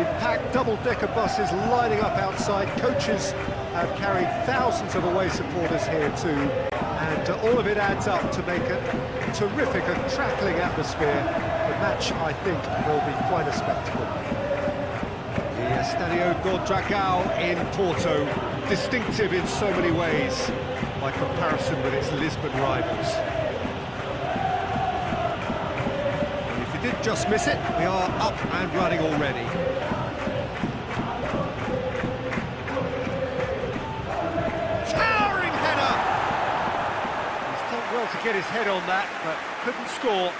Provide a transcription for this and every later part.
been packed, double-decker buses lining up outside. Coaches have carried thousands of away supporters here too, and all of it adds up to make a terrific and crackling atmosphere. The match, I think, will be quite a spectacle. The Estadio do Dragão in Porto, distinctive in so many ways, by comparison with its Lisbon rivals. And if you did just miss it, we are up and running already. Towering header! He's done well to get his head on that, but couldn't score.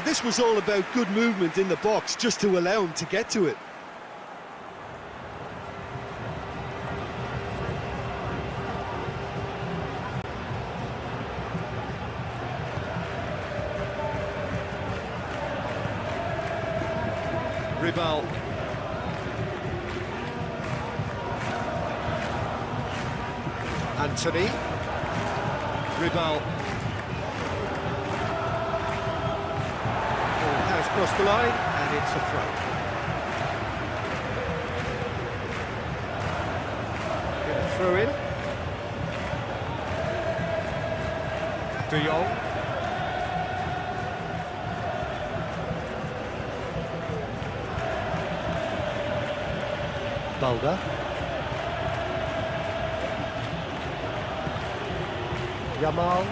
This was all about good movement in the box, just to allow him to get to it. Ribal. Anthony. Ribal. Ball has crossed the line, and it's a throw. Get a throw in. De Jong. Balda. Yamal.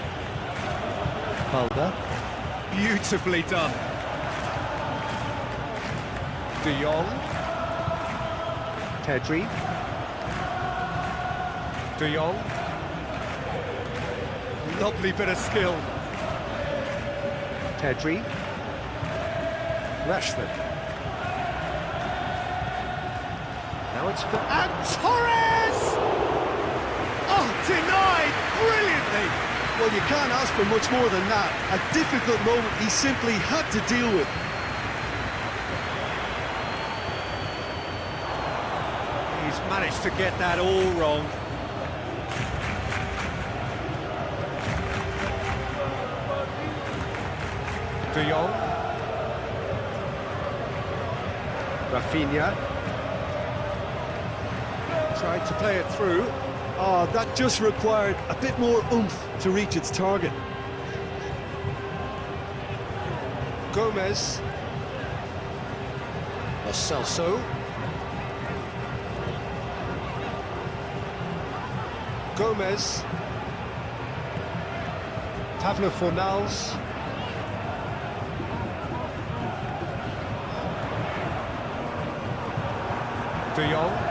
Balda. Beautifully done. De Jong. Pedri. De Jong. Lovely bit of skill. Pedri. Rashford. Now it's for... And Torres! Oh, denied brilliantly! Well, you can't ask for much more than that. A difficult moment he simply had to deal with. He's managed to get that all wrong. De Jong. Rafinha. Tried to play it through. That just required a bit more oomph to reach its target. Gomez. Lo Celso. Gomez. Pablo Fornals. De Jong.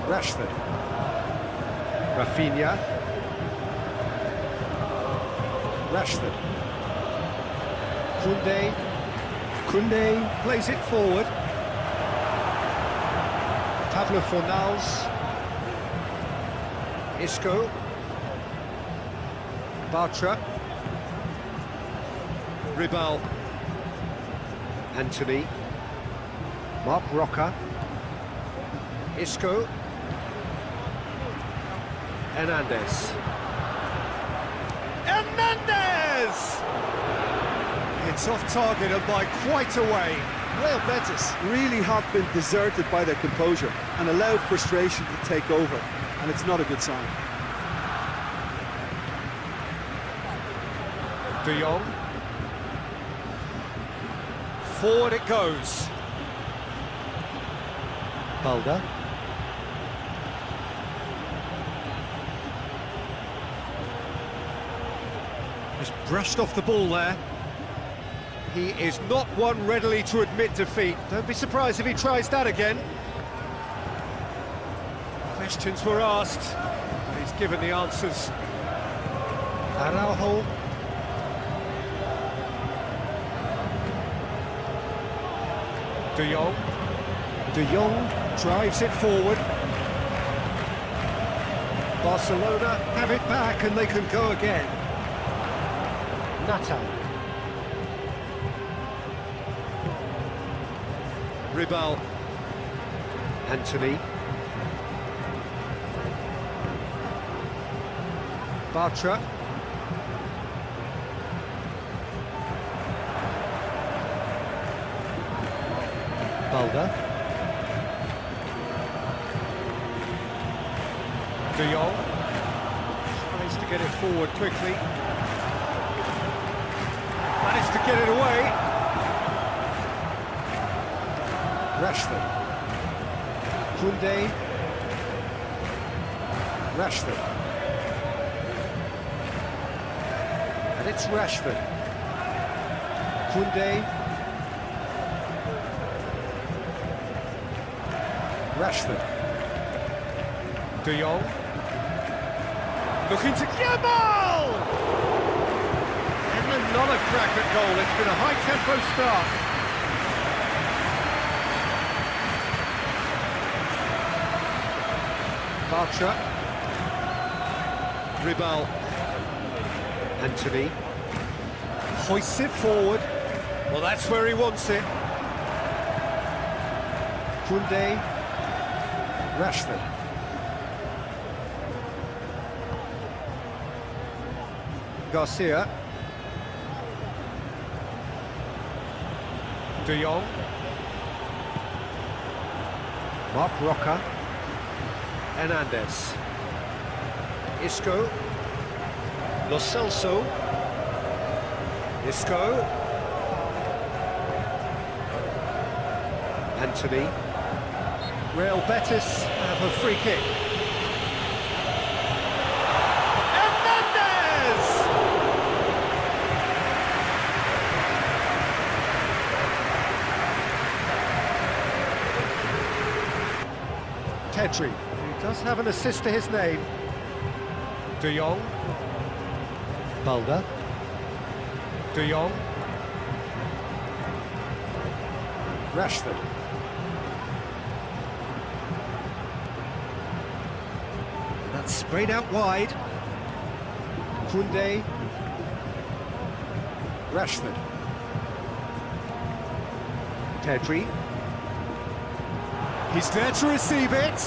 Rashford. Rafinha. Rashford. Koundé. Koundé plays it forward. Pablo Fornals. Isco. Bartra. Ribal. Anthony. Mark Roca. Isco. Hernandez. Hernandez! It's off target and by quite a way. Real Betis really have been deserted by their composure and allowed frustration to take over, and it's not a good sign. De Jong. Forward it goes. Balda. Just brushed off the ball there. He is not one readily to admit defeat. Don't be surprised if he tries that again. Questions were asked, and he's given the answers. Araujo. De Jong. De Jong drives it forward. Barcelona have it back and they can go again. Nathan. Ribal. Anthony. Bartra. Mulder. De Jong tries to get it forward quickly. Managed to get it away. Rashford. Koundé. Rashford. And it's Rashford. Koundé. Rashford. De Jong. Looking to Yamal! And another crack at goal. It's been a high-tempo start. Bartra. Ribal. Anthony. Hoists it forward. Well, that's where he wants it. Koundé. Rashford. Garcia. De Jong. Mark Roca. Hernandez. Isco. Lo Celso. Isco. Anthony. Real Betis have a free kick. Pedri, who does have an assist to his name. De Jong. Mulder. De Jong. Rashford. That's sprayed out wide. Koundé. Rashford. Pedri. He's there to receive it.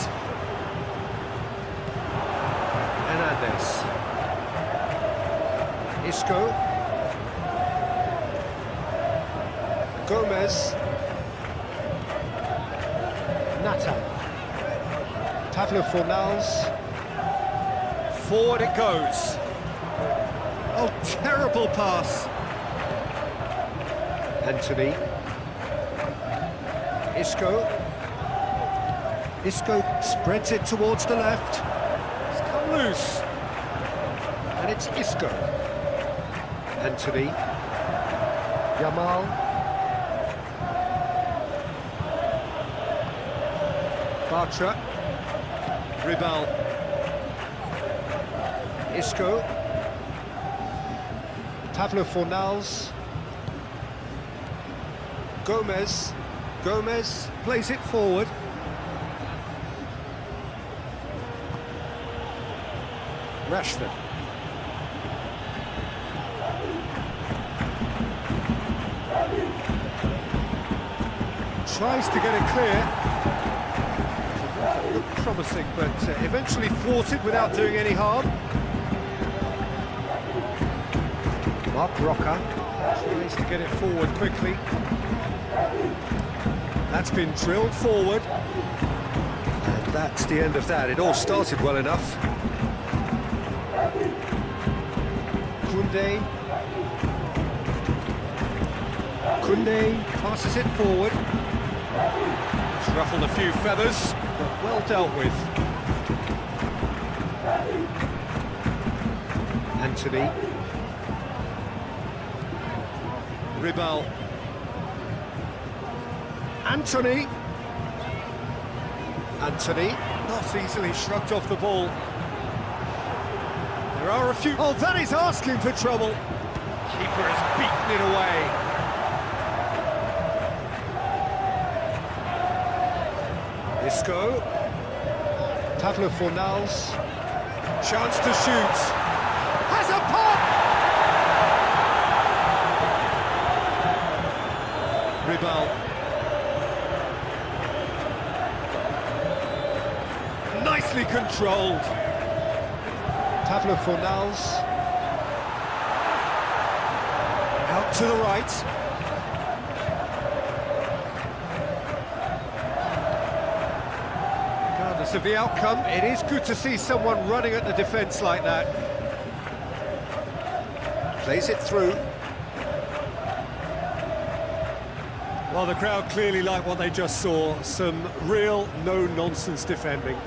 Hernandez. Isco. Gomez. Nathan. Pablo Fornals. Forward it goes. Oh, terrible pass. Anthony. Isco. Isco spreads it towards the left. It's come loose. And it's Isco. Anthony. Yamal. Bartra. Ribal. Isco. Pablo Fornals. Gomez. Gomez plays it forward. Rashford. Tries to get it clear. Looked promising, but eventually thwarted without doing any harm. Mark Roca tries to get it forward quickly. That's been drilled forward. And that's the end of that. It all started well enough. Koundé. Koundé passes it forward. It's ruffled a few feathers, but well dealt with. Anthony. Ribal. Anthony. Anthony. Not easily shrugged off the ball. There are a few... Oh, that is asking for trouble. Keeper has beaten it away. Isco. Pablo Fornals. Chance to shoot. Has a pop! Ribal. Nicely controlled. Pablo Fornals. Out to the right. Regardless of the outcome, it is good to see someone running at the defence like that. Plays it through. Well, the crowd clearly like what they just saw. Some real no-nonsense defending.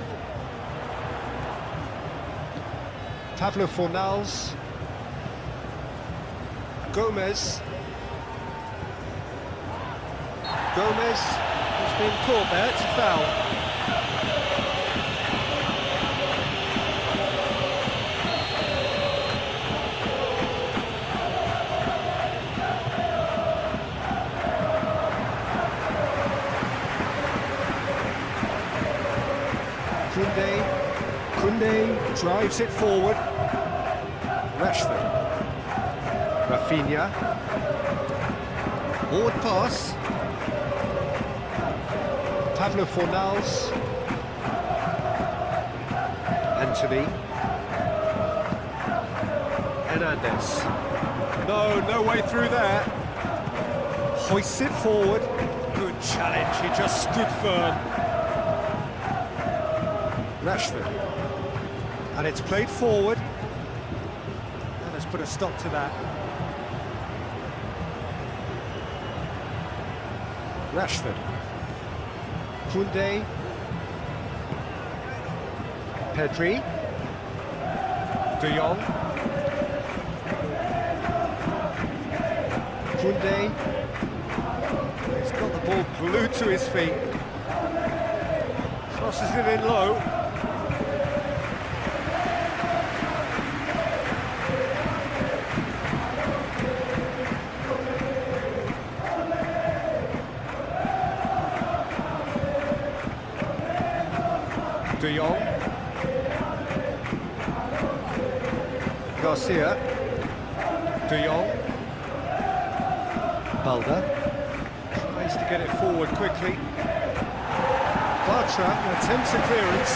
Pablo Fornals. Gomez. Gomez has been caught there, it's a foul. Koundé drives it forward. Rashford. Rafinha. Forward pass. Pablo Fornals. Anthony. Hernandez. No way through there. Hoists it forward. Good challenge, he just stood firm. Rashford. And it's played forward. And let's put a stop to that. Rashford. Koundé. Pedri. De Jong. Koundé. He's got the ball glued to his feet. Crosses it in low. De Jong. Garcia. De Jong. Balda. Tries to get it forward quickly. Bartra attempts a clearance.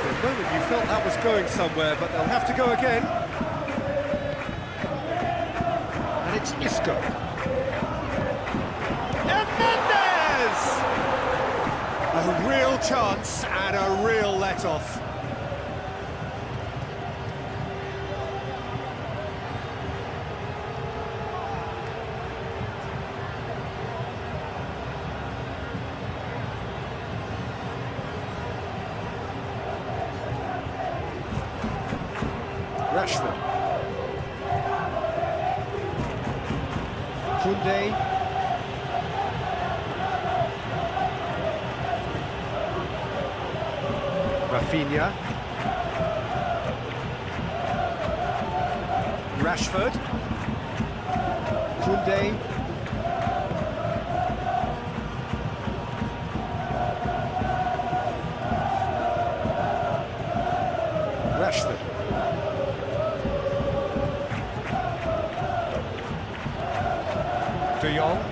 For a moment you felt that was going somewhere, but they'll have to go again. And it's Isco. Hernandez! A real chance and a real let-off. Rashford. Koundé. Rafinha. Rashford. Koundé. Rashford. De Jong.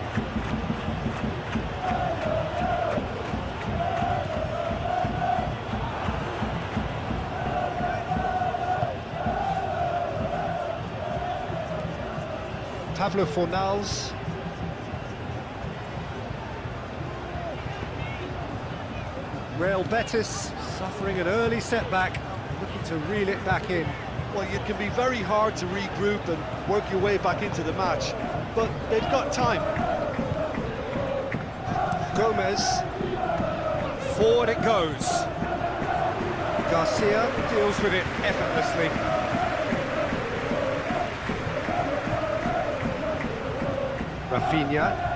Pablo Fornals. Real Betis suffering an early setback, looking to reel it back in. Well, it can be very hard to regroup and work your way back into the match, but they've got time. Gomez. Forward it goes. Garcia deals with it effortlessly. Rafinha.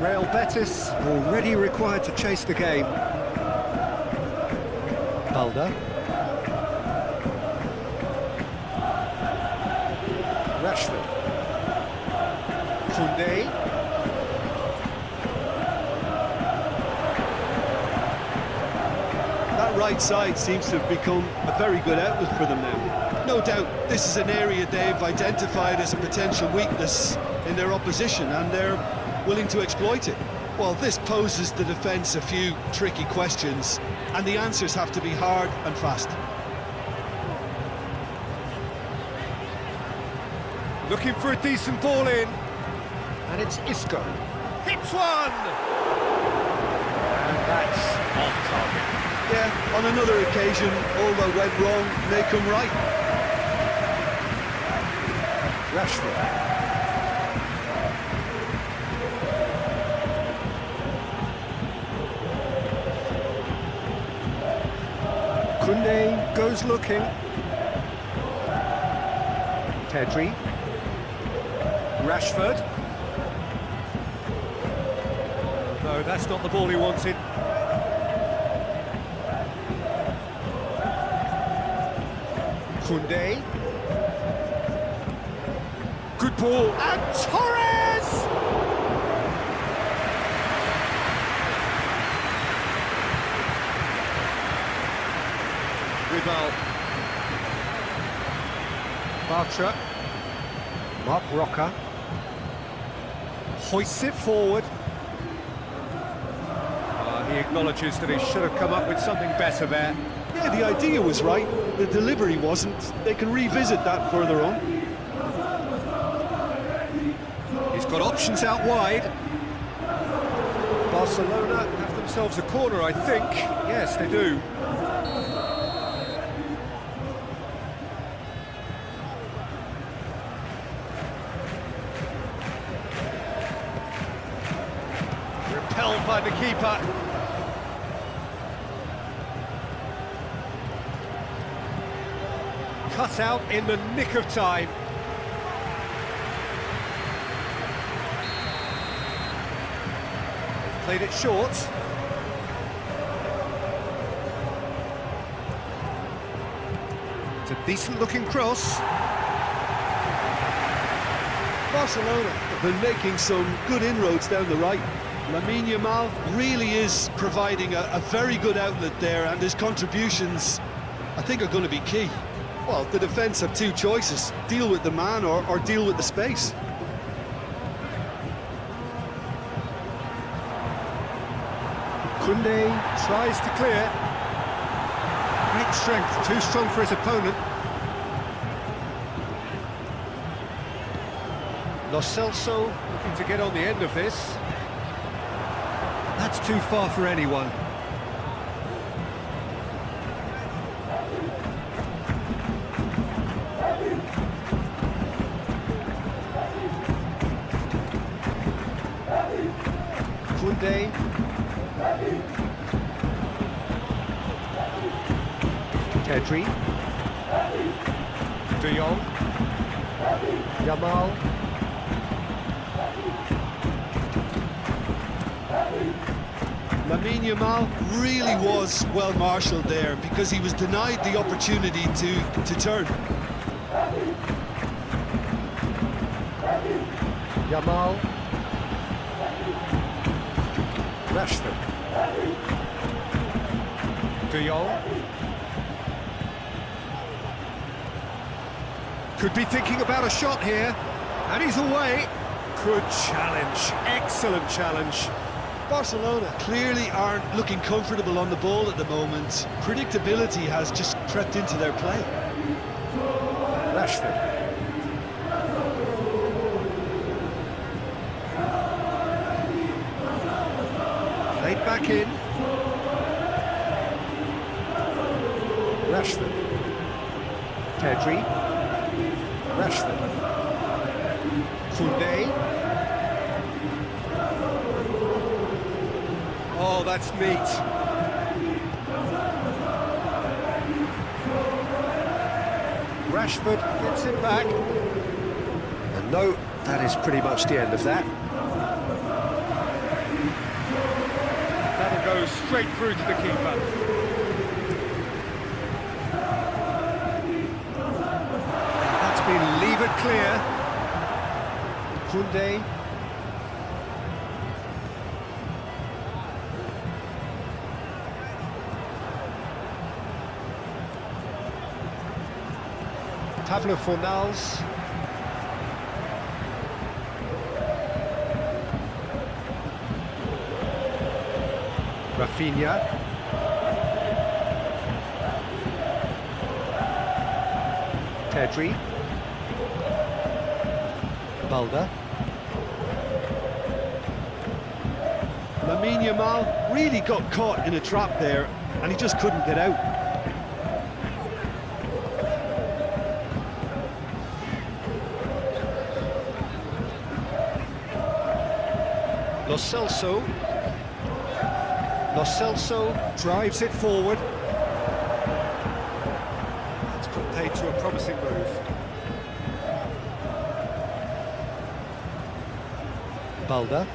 Real Betis already required to chase the game. Balda. Rashford. Koundé. That right side seems to have become a very good outlet for them now. No doubt this is an area they've identified as a potential weakness in their opposition, and they're willing to exploit it. Well, this poses the defence a few tricky questions, and the answers have to be hard and fast. Looking for a decent ball in, and it's Isco. Hits one! That's off target. Yeah, on another occasion, all that went wrong may come right. Rashford. Koundé goes looking. Pedri. Rashford. No, that's not the ball he wanted. Koundé. Good ball. And Torres! Rival. Bartra. Mark Roca. Hoists it forward. He acknowledges that he should have come up with something better there. Yeah, the idea was right, the delivery wasn't. They can revisit that further on. He's got options out wide. Barcelona have themselves a corner, I think. Yes, they do. Repelled by the keeper. Cut out in the nick of time. They've played it short. It's a decent-looking cross. Barcelona have been making some good inroads down the right. Lamine Yamal really is providing a very good outlet there, and his contributions, I think, are going to be key. Well, the defence have two choices: deal with the man or deal with the space. Koundé tries to clear. Great strength, too strong for his opponent. Lo Celso looking to get on the end of this. That's too far for anyone. Koundé. Pedri. De Jong. Yamal. Lamine Yamal really was well marshalled there, because he was denied the opportunity to turn. Yamal. Rashford. De Jong. Could be thinking about a shot here, and he's away. Good challenge, excellent challenge. Barcelona clearly aren't looking comfortable on the ball at the moment. Predictability has just crept into their play. Rashford. Played back in. Rashford. Pedri. Rashford. Koundé. Oh, that's neat. Rashford gets it back. And no, that is pretty much the end of that. That'll go straight through to the keeper. That's been levered clear. Koundé. Pablo Fornals. Rafinha. Pedri. Balda. Lamine Yamal really got caught in a trap there, and he just couldn't get out. Lo Celso drives it forward. It's put paid to a promising move. Balda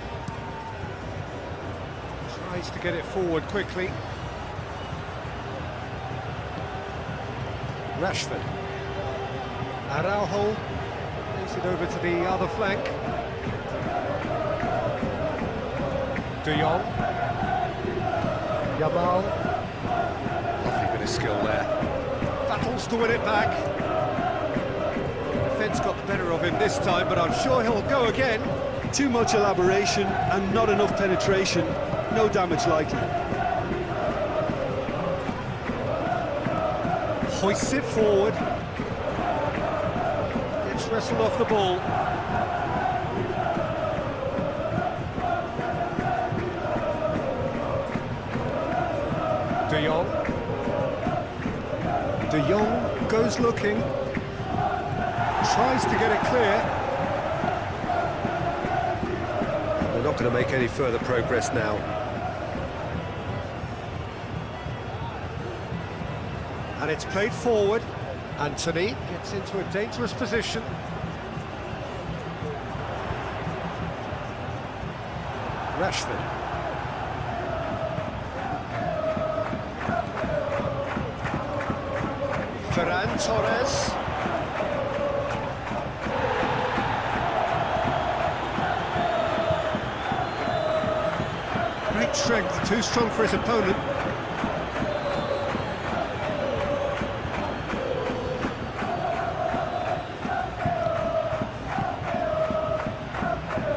tries to get it forward quickly. Rashford. Araujo moves it over to the other flank. De Jong. Yamal. Lovely bit of skill there. Battles to win it back. Defence got the better of him this time, but I'm sure he'll go again. Too much elaboration and not enough penetration. No damage likely. Hoists it forward. Gets wrestled off the ball. De Jong. De Jong goes looking. Tries to get it clear. They're not going to make any further progress now. And it's played forward. Anthony gets into a dangerous position. Rashford. Ferran Torres. Great strength, too strong for his opponent.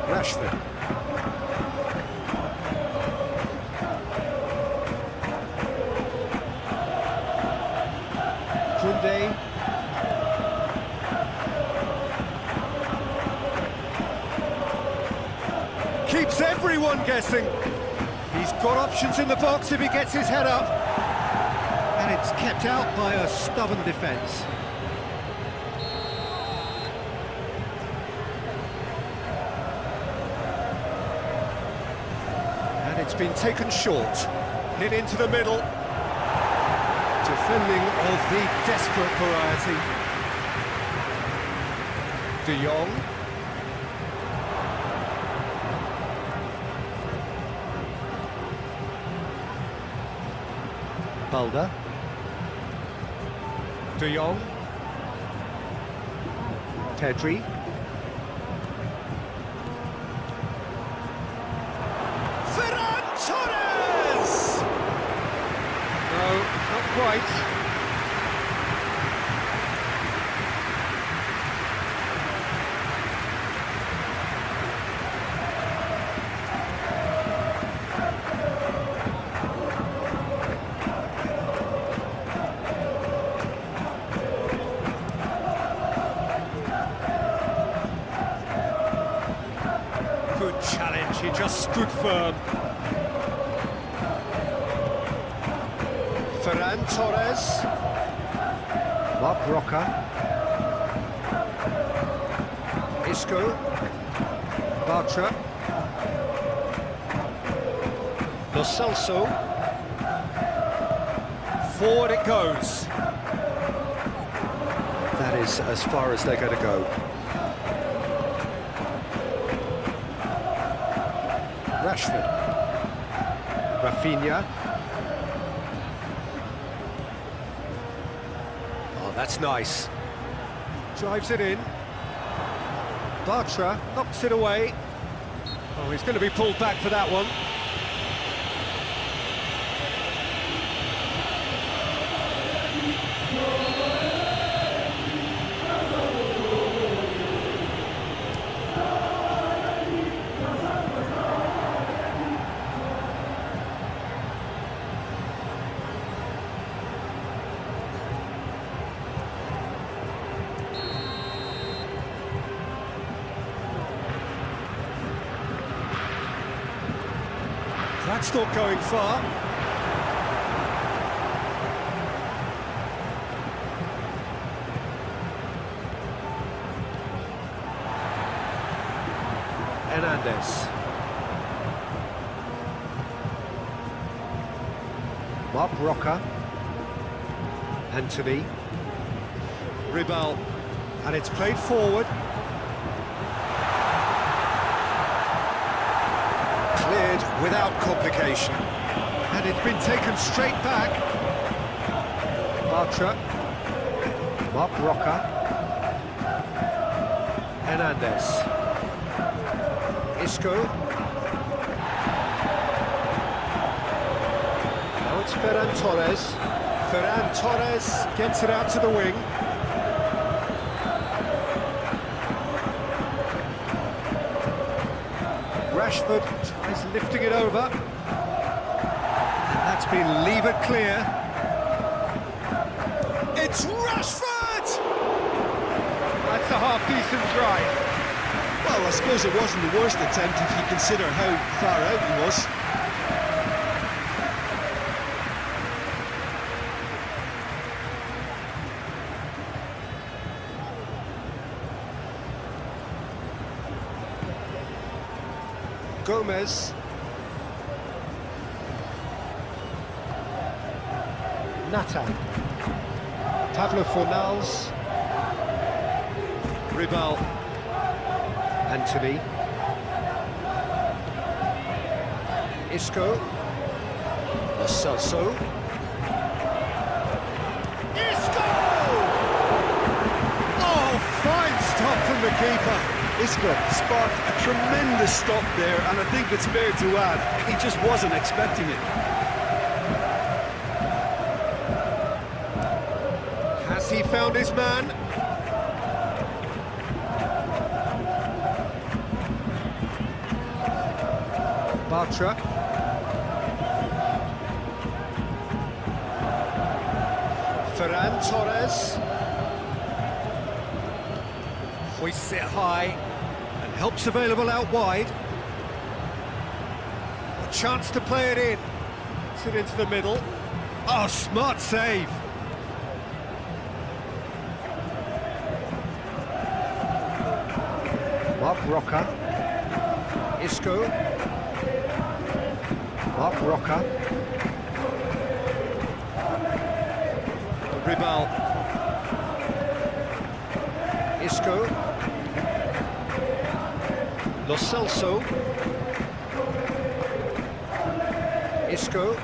Rashford. Koundé. Keeps everyone guessing. He's got options in the box if he gets his head up. And it's kept out by a stubborn defence. And it's been taken short. Hit into the middle. Defending of the desperate variety. De Jong. Balda. De Jong. Pedri. Ferran Torres! No, not quite. Good challenge, he just stood firm. Ferran Torres. Marc Roca. Isco. Bartra. Lo Celso. Forward it goes. That is as far as they're going to go. Rashford. Rafinha. Oh, that's nice. Drives it in. Bartra knocks it away. Oh, he's going to be pulled back for that one. That's not going far. Hernandez. Mark Roca. Anthony. Ribal. And it's played forward. Cleared without complication. And it's been taken straight back. Bartra. Mark Roca. Hernandez. Isco. Now it's Ferran Torres. Ferran Torres gets it out to the wing. Rashford tries lifting it over. And that's been levered clear. It's Rashford! That's a half-decent try. Well, I suppose it wasn't the worst attempt if you consider how far out he was. Gomez. Nata. Pablo Fornals. Ribal. Anthony. Isco. Lo Celso. Isco! Oh, fine stop from the keeper. Isco sparked a tremendous stop there, and I think it's fair to add, he just wasn't expecting it. Has he found his man? Bartra. Ferran Torres. Hoists it high and helps available out wide. A chance to play it in. Puts it into the middle. Oh, smart save. Mark Roca. Isco. Mark Roca. Ribal. Isco. Lo Celso. Isco.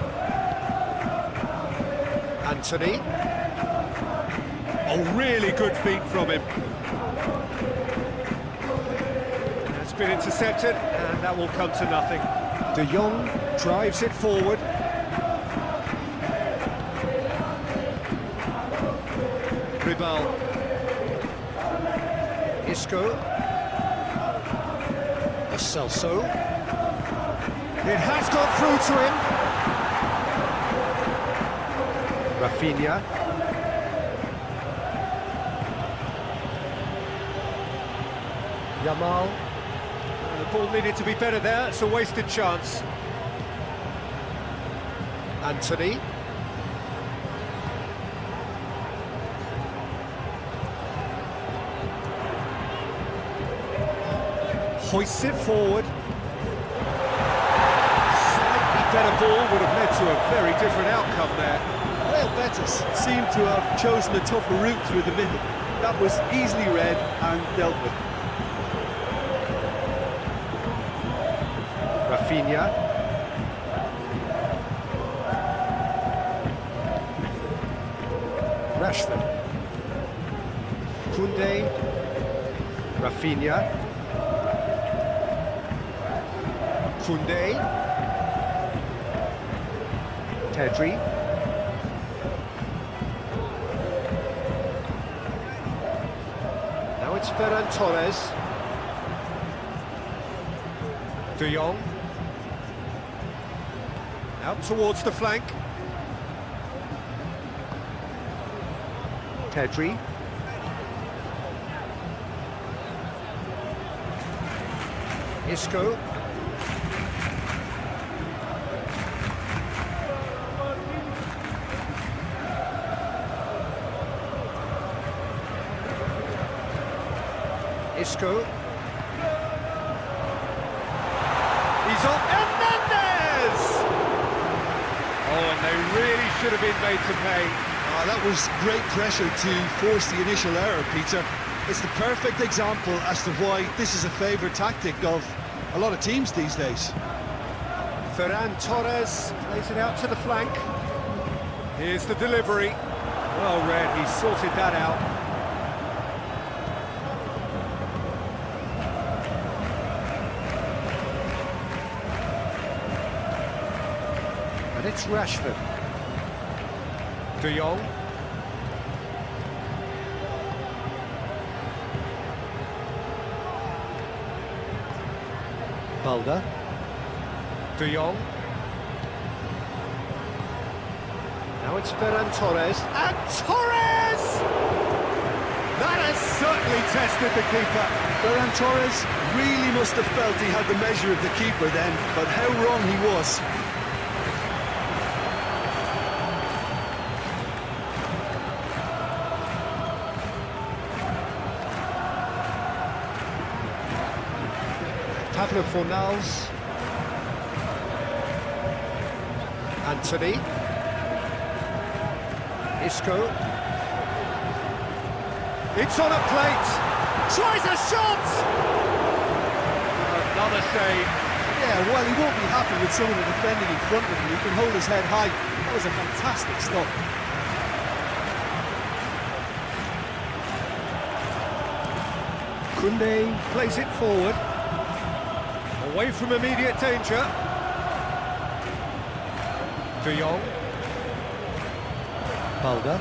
Anthony. Oh, really good feet from him. That's been intercepted, and that will come to nothing. De Jong drives it forward. Ribal. Isco. Lo Celso. It has got through to him. Rafinha. Yamal. The ball needed to be better there. It's a wasted chance. Anthony. Hoists it forward. Slightly better ball would have led to a very different outcome there. Real Betis seemed to have chosen a tougher route through the middle. That was easily read and dealt with. Rafinha. Rashford. Koundé. Rafinha. Koundé. Pedri. Now it's Ferran Torres. De Jong. Out towards the flank. Pedri. Isco. He's on Hernandez! Oh, and they really should have been made to pay. That was great pressure to force the initial error, Peter. It's the perfect example as to why this is a favourite tactic of a lot of teams these days. Ferran Torres plays it out to the flank. Here's the delivery. Well read, he sorted that out. And it's Rashford. De Jong. Balda. De Jong. Now it's Ferran Torres. And Torres! That has certainly tested the keeper. Ferran Torres really must have felt he had the measure of the keeper then, but how wrong he was. Pablo Fornals. Anthony. Isco. It's on a plate. Tries a shot! Another save. Yeah, well, he won't be happy with someone defending in front of him. He can hold his head high. That was a fantastic stop. Koundé plays it forward. Away from immediate danger. De Jong. Balda.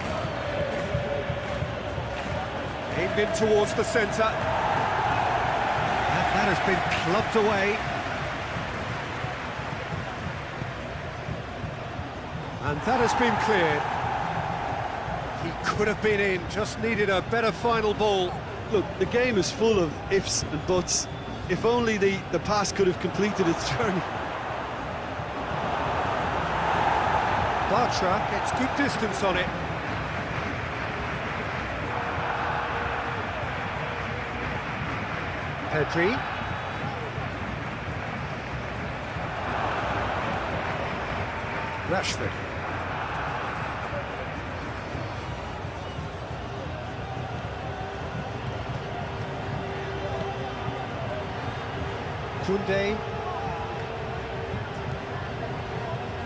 Aimed in towards the centre. And that has been clubbed away. And that has been cleared. He could have been in, just needed a better final ball. Look, the game is full of ifs and buts. If only the pass could have completed its journey. Bartra gets good distance on it. Pedri. Rashford. Koundé.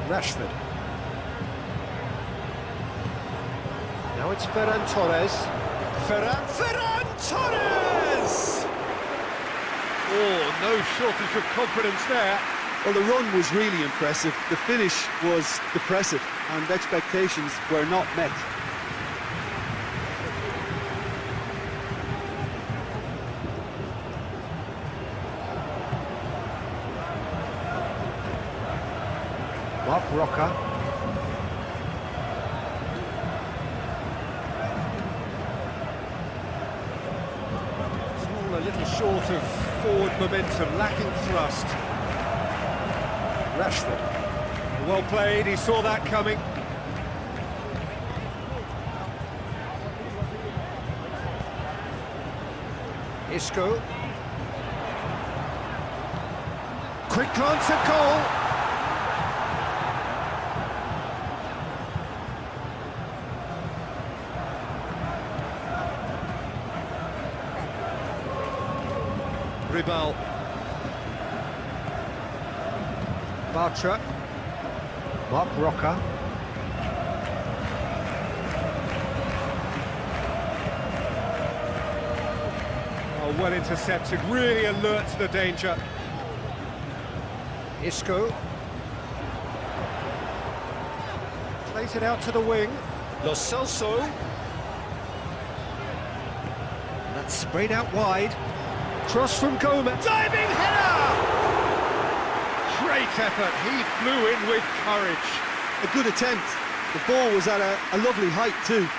Rashford. Now it's Ferran Torres. Ferran Torres! Oh, no shortage of confidence there. Well, the run was really impressive. The finish was depressive, and expectations were not met. Mark Roca. Still a little short of forward momentum, lacking thrust. Rashford. Well played, he saw that coming. Isco. Quick glance at goal. Ribal. Bartra. Mark Roca. Oh, well intercepted, really alert to the danger. Isco. Plays it out to the wing. Lo Celso. That's sprayed out wide. Cross from Gomez. Diving header! Great effort. He flew in with courage. A good attempt. The ball was at a lovely height too.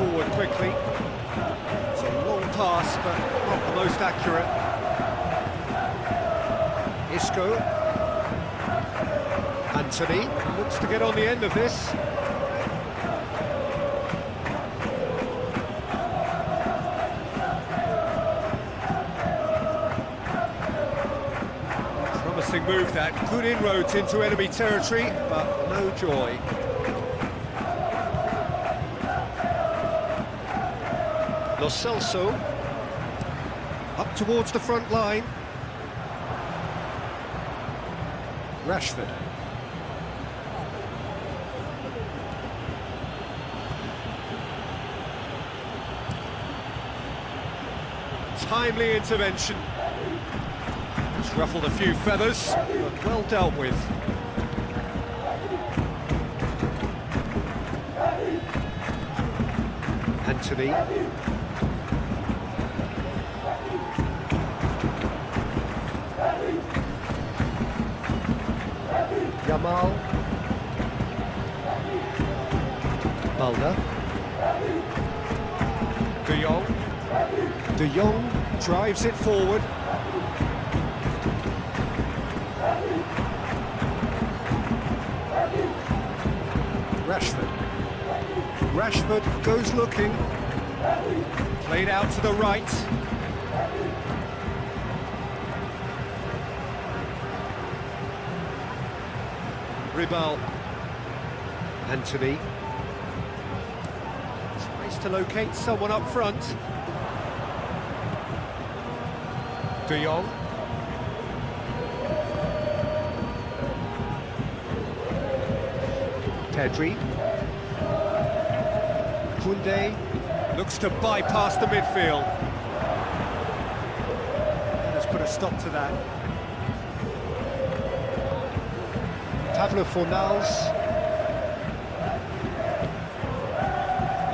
forward quickly. It's a long pass, but not the most accurate. Isco. Anthony looks to get on the end of this. Promising move that. Good inroads into enemy territory, but no joy. Lo Celso up towards the front line. Rashford. Timely intervention. It's ruffled a few feathers, but well dealt with. Anthony. Yamal. Mulder. De Jong. De Jong drives it forward. Rashford. Rashford goes looking. Played out to the right. Ribal. Anthony. Tries to locate someone up front. De Jong. Pedri. Koundé looks to bypass the midfield. Let's put a stop to that. Pablo Fornals.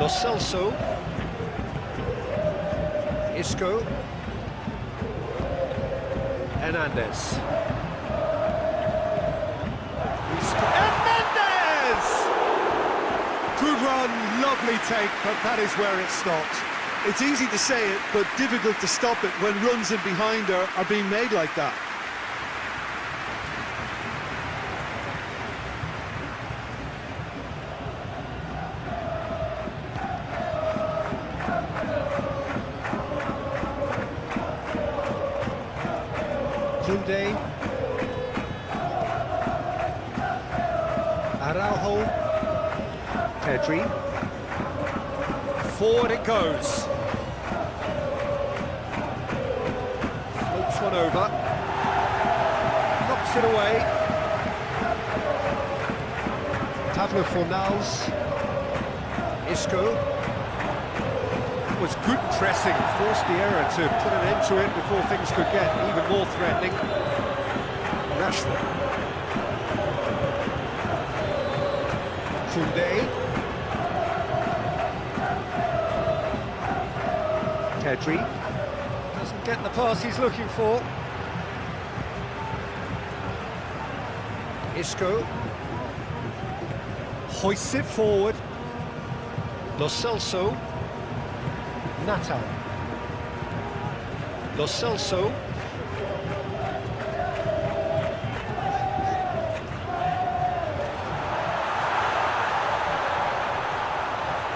Lo Celso. Isco. Hernandez. Good run, lovely take, but that is where it stopped. It's easy to say it, but difficult to stop it when runs in behind are being made like that. Koundé. Araujo. Pedri. Forward it goes. Floats one over. Knocks it away. Pablo Fornals. Isco. Was good pressing, forced the error to put an end to it before things could get even more threatening. Rashford. Koundé. Pedri doesn't get the pass he's looking for. Isco hoists it forward. Lo Celso. Natal. Lo Celso.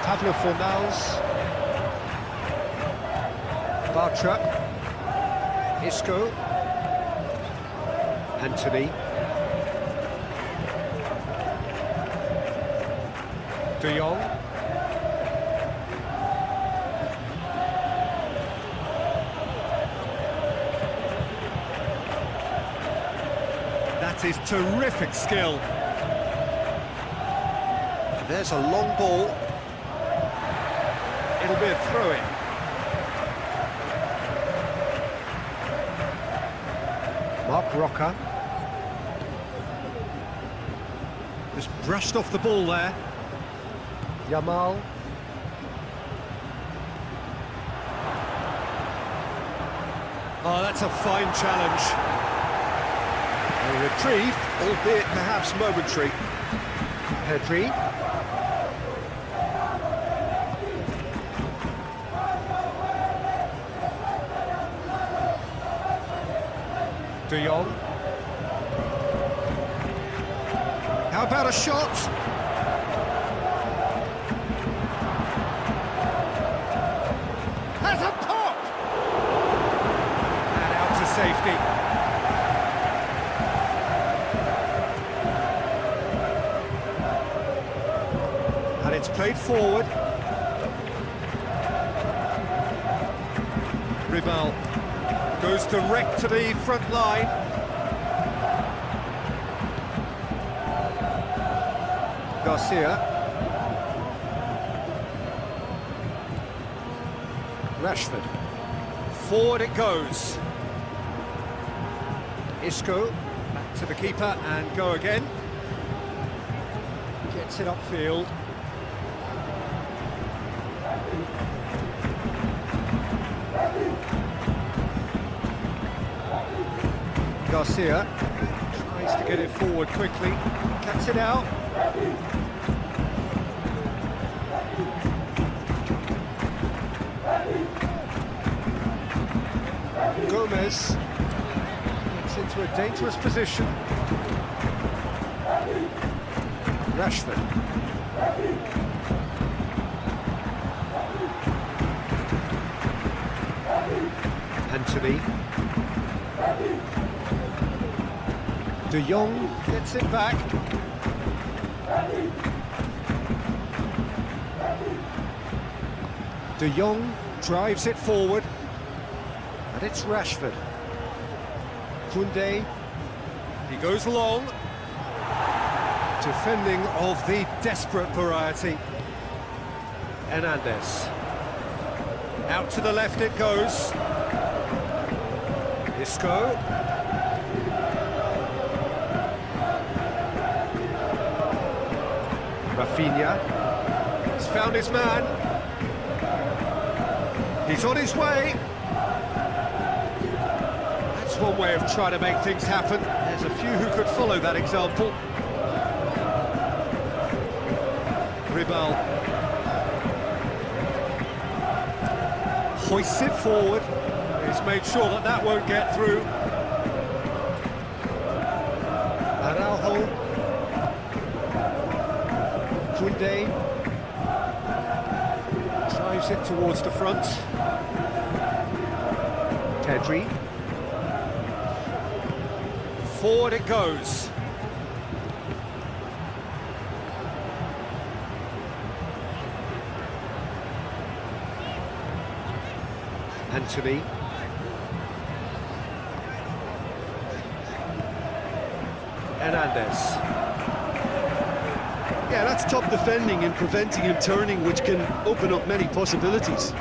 Pablo Fornals. Bartra. Isco. Anthony. De Jong. That is terrific skill. There's a long ball. It'll be a throw-in. Mark Roca. Just brushed off the ball there. Yamal. Oh, that's a fine challenge. A reprieve, albeit perhaps momentary. Pedri. De Jong. How about a shot? Has a pop! And out to safety. And it's played forward. Real goes direct to the front line. Garcia. Rashford. Forward it goes. Isco back to the keeper and go again. Gets it upfield. Garcia tries to get it forward quickly, cuts it out. Gomez gets into a dangerous position. Rashford. Anthony. De Jong gets it back. De Jong drives it forward. And it's Rashford. Koundé. He goes long. Defending of the desperate variety. Hernandez. Out to the left it goes. Isco. Rafinha. He's found his man. He's on his way. That's one way of trying to make things happen. There's a few who could follow that example. Real hoists it forward. He's made sure that that won't get through. Araujo. Koundé drives it towards the front. Pedri. Forward it goes. Anthony. Hernandez. Yeah, that's top defending and preventing him turning, which can open up many possibilities.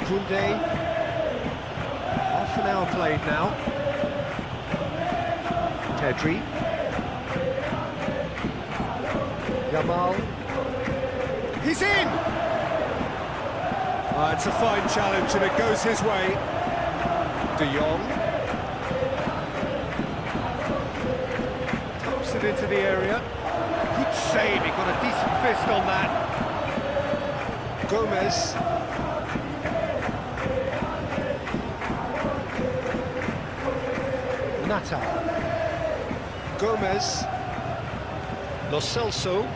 Koundé. Half an hour played now. Pedri. Yamal. He's in! It's a fine challenge and it goes his way. De Jong. Taps it into the area. Good save, he got a decent fist on that. Gomez. Nata. Gomez. Lo Celso.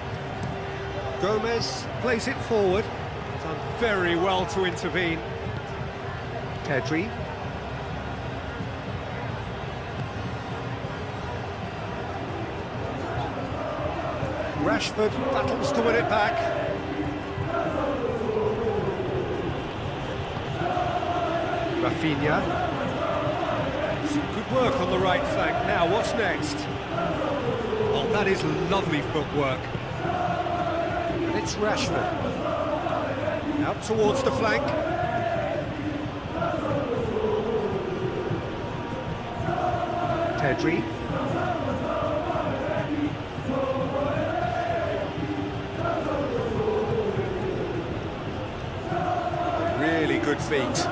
Gomez plays it forward. Done very well to intervene. Pedri. Rashford battles to win it back. Rafinha. Some good work on the right flank. Now, what's next? Oh, that is lovely footwork. And it's Rashford. Out towards the flank. Pedri. Really good feet.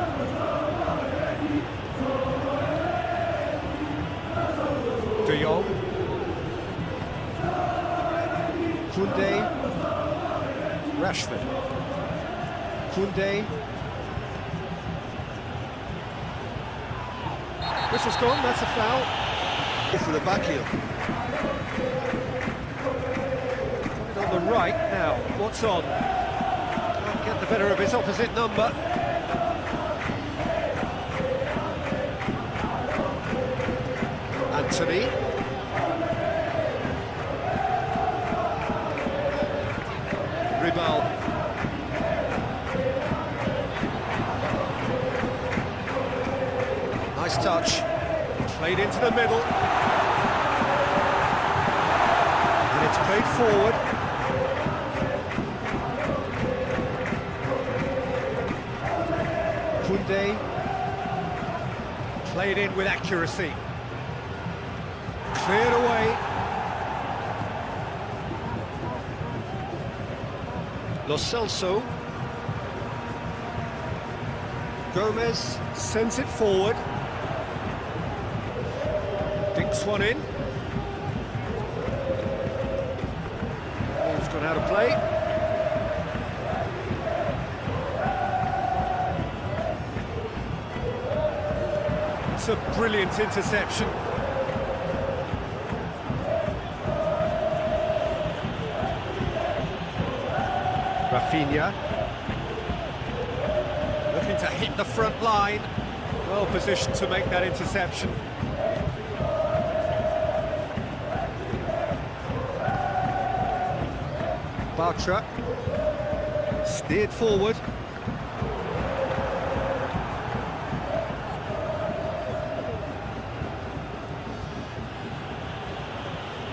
De Jong. Koundé. Rashford. Koundé. Whistle's gone, that's a foul. For the back heel. On the right now, what's on? Can't get the better of his opposite number. Anthony. Ribal. Nice touch. Played into the middle. And it's played forward. Koundé. Played in with accuracy. Cleared away. Lo Celso. Gomez sends it forward. Dinks one in. Ball's gone out of play. It's a brilliant interception. Rafinha. Looking to hit the front line. Well positioned to make that interception. Bartra. Steered forward.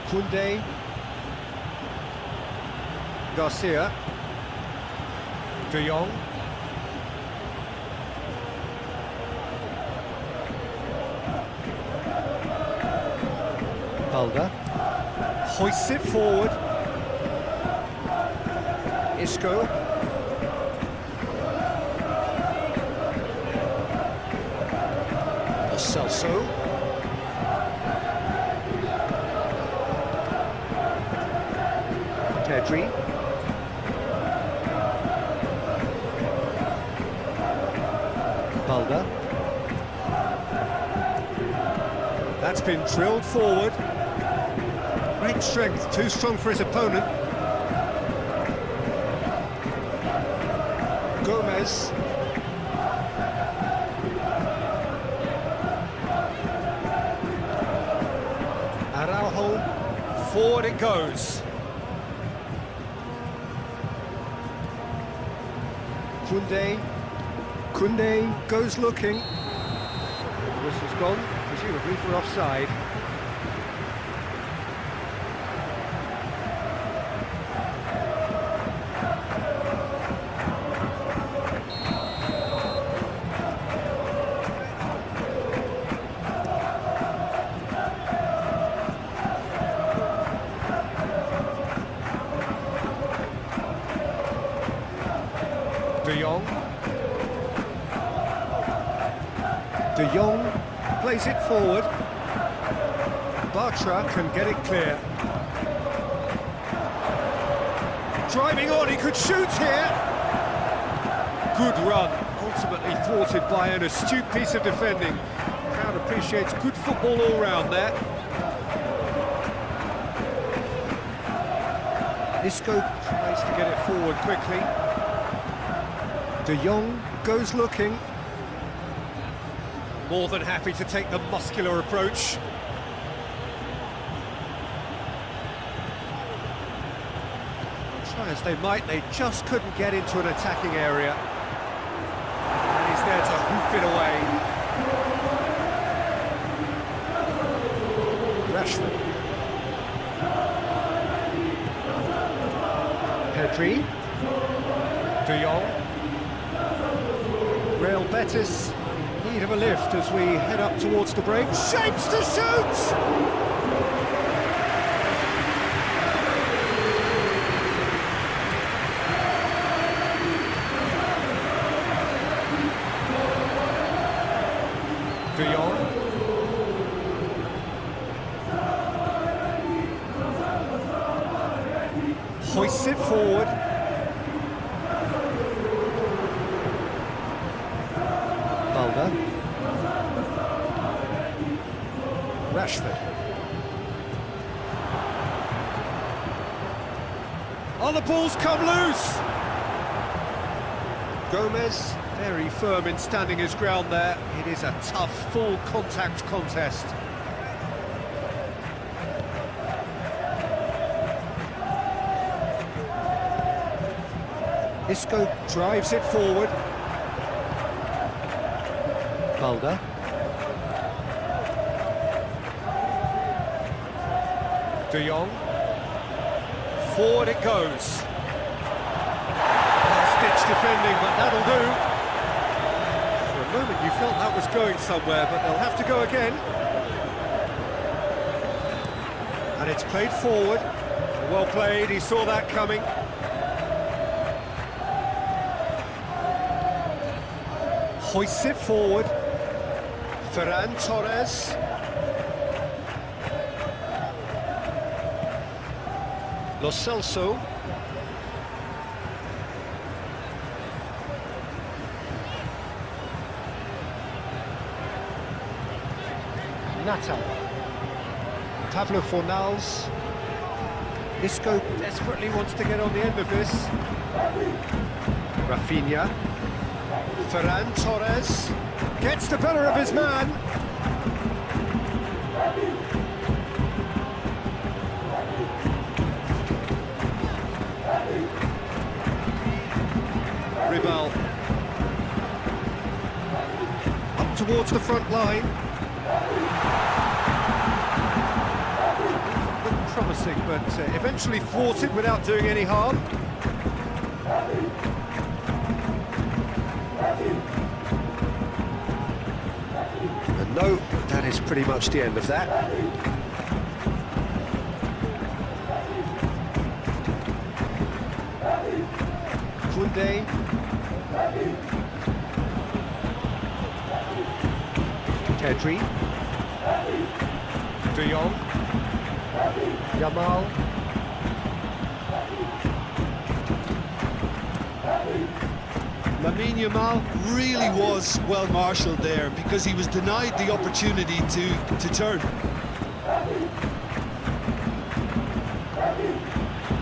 Koundé. Garcia. De Jong. Balda. Hoists it forward. Isco. Lo Celso. Pedri. Balda. That's been drilled forward. Great strength, too strong for his opponent. Gomez. Araujo. Forward it goes. Koundé. Koundé goes looking. Whistle's gone, presumably for offside. De Jong. De Jong plays it forward. Bartra can get it clear. Driving on, he could shoot here. Good run, ultimately thwarted by an astute piece of defending. Crowd appreciates good football all round there. Isco tries to get it forward quickly. De Jong goes looking. More than happy to take the muscular approach. Try as they might, they just couldn't get into an attacking area. And he's there to hoof it away. Rashford. Pedri. De Jong. Real Betis, need of a lift as we head up towards the break. Shapes to shoot! De Jong. forward. Mulder. Rashford. Oh, the ball's come loose! Gomez, very firm in standing his ground there. It is a tough, full contact contest. Isco drives it forward. Mulder. De Jong. Forward it goes. Last-ditch defending, but that'll do. For a moment you felt that was going somewhere, but they'll have to go again. And it's played forward. Well played, he saw that coming. Hoists it forward. Ferran Torres. Lo Celso. Natal. Pablo Fornals. Isco desperately wants to get on the end of this. Rafinha. Ferran Torres gets the better of his man. Ribal. Up towards the front line. Looked promising, but eventually thwarted without doing any harm. And no, that is pretty much the end of that. Koundé. Pedri. De Jong. Yamal. Lamine Yamal really was well marshalled there because he was denied the opportunity to turn.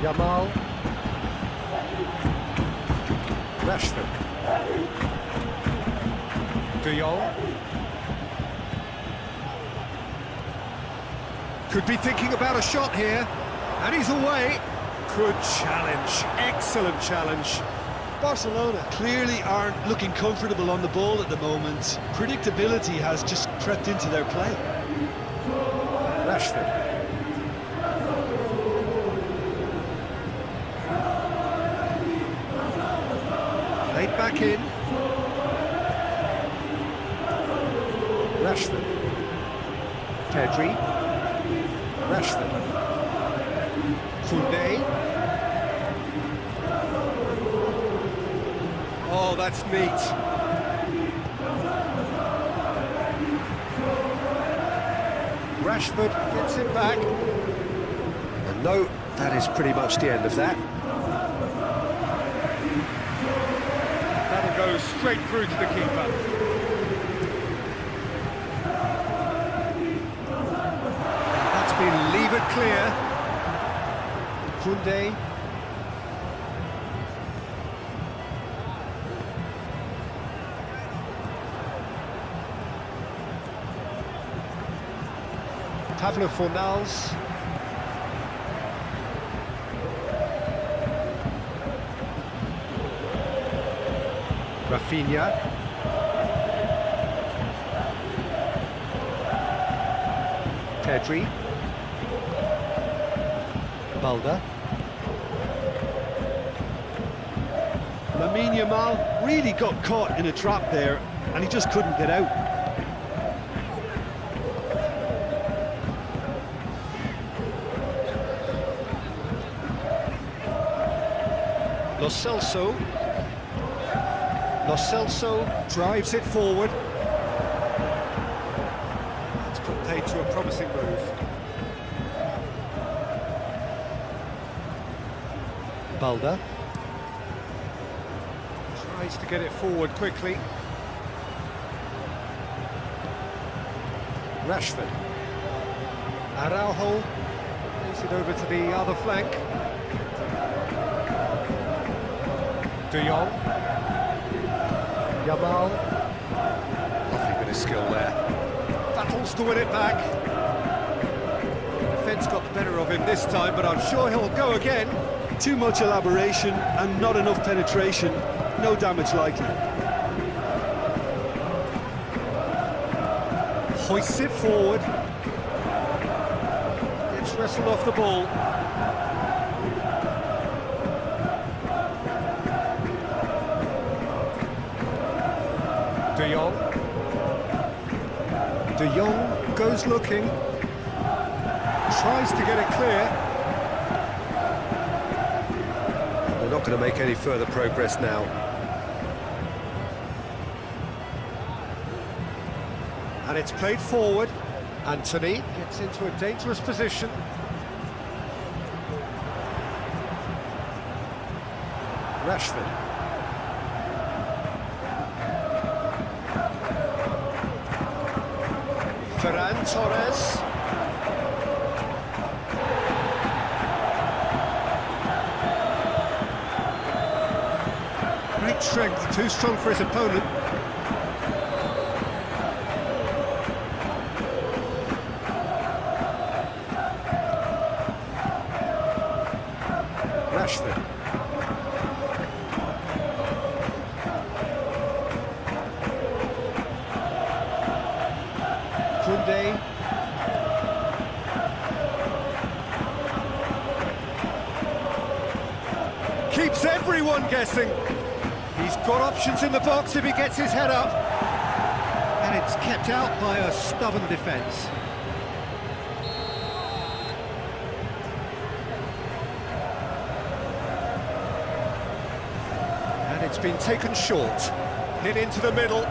Yamal. Rashford. De Jong. Could be thinking about a shot here, and he's away. Good challenge, excellent challenge. Barcelona clearly aren't looking comfortable on the ball at the moment. Predictability has just crept into their play. Rashford. Played back in. Rashford. Pedri. Rashford. Koundé. Oh, that's neat. Rashford gets it back. And no, that is pretty much the end of that. That'll go straight through to the keeper. That's been levered clear. Koundé. Pablo Fornals. Rafinha. Pedri. Mulder. Lamine Yamal really got caught in a trap there and he just couldn't get out. Lo Celso. Lo Celso drives it forward. It's put paid to a promising move. Balda. Tries to get it forward quickly. Rashford. Araujo plays it over to the other flank. De Jong. Yamal. Lovely bit of skill there. Battles to win it back. Defence got the better of him this time, but I'm sure he'll go again. Too much elaboration and not enough penetration. No damage likely. Hoists it forward. Gets wrestled off the ball. De Jong. De Jong goes looking. Tries to get it clear. They're not going to make any further progress now. And it's played forward. Anthony gets into a dangerous position. Rashford. Ferran Torres. Great strength, too strong for his opponent. Rashford. Koundé. Keeps everyone guessing. He's got options in the box if he gets his head up. And it's kept out by a stubborn defence. And it's been taken short. Hit into the middle.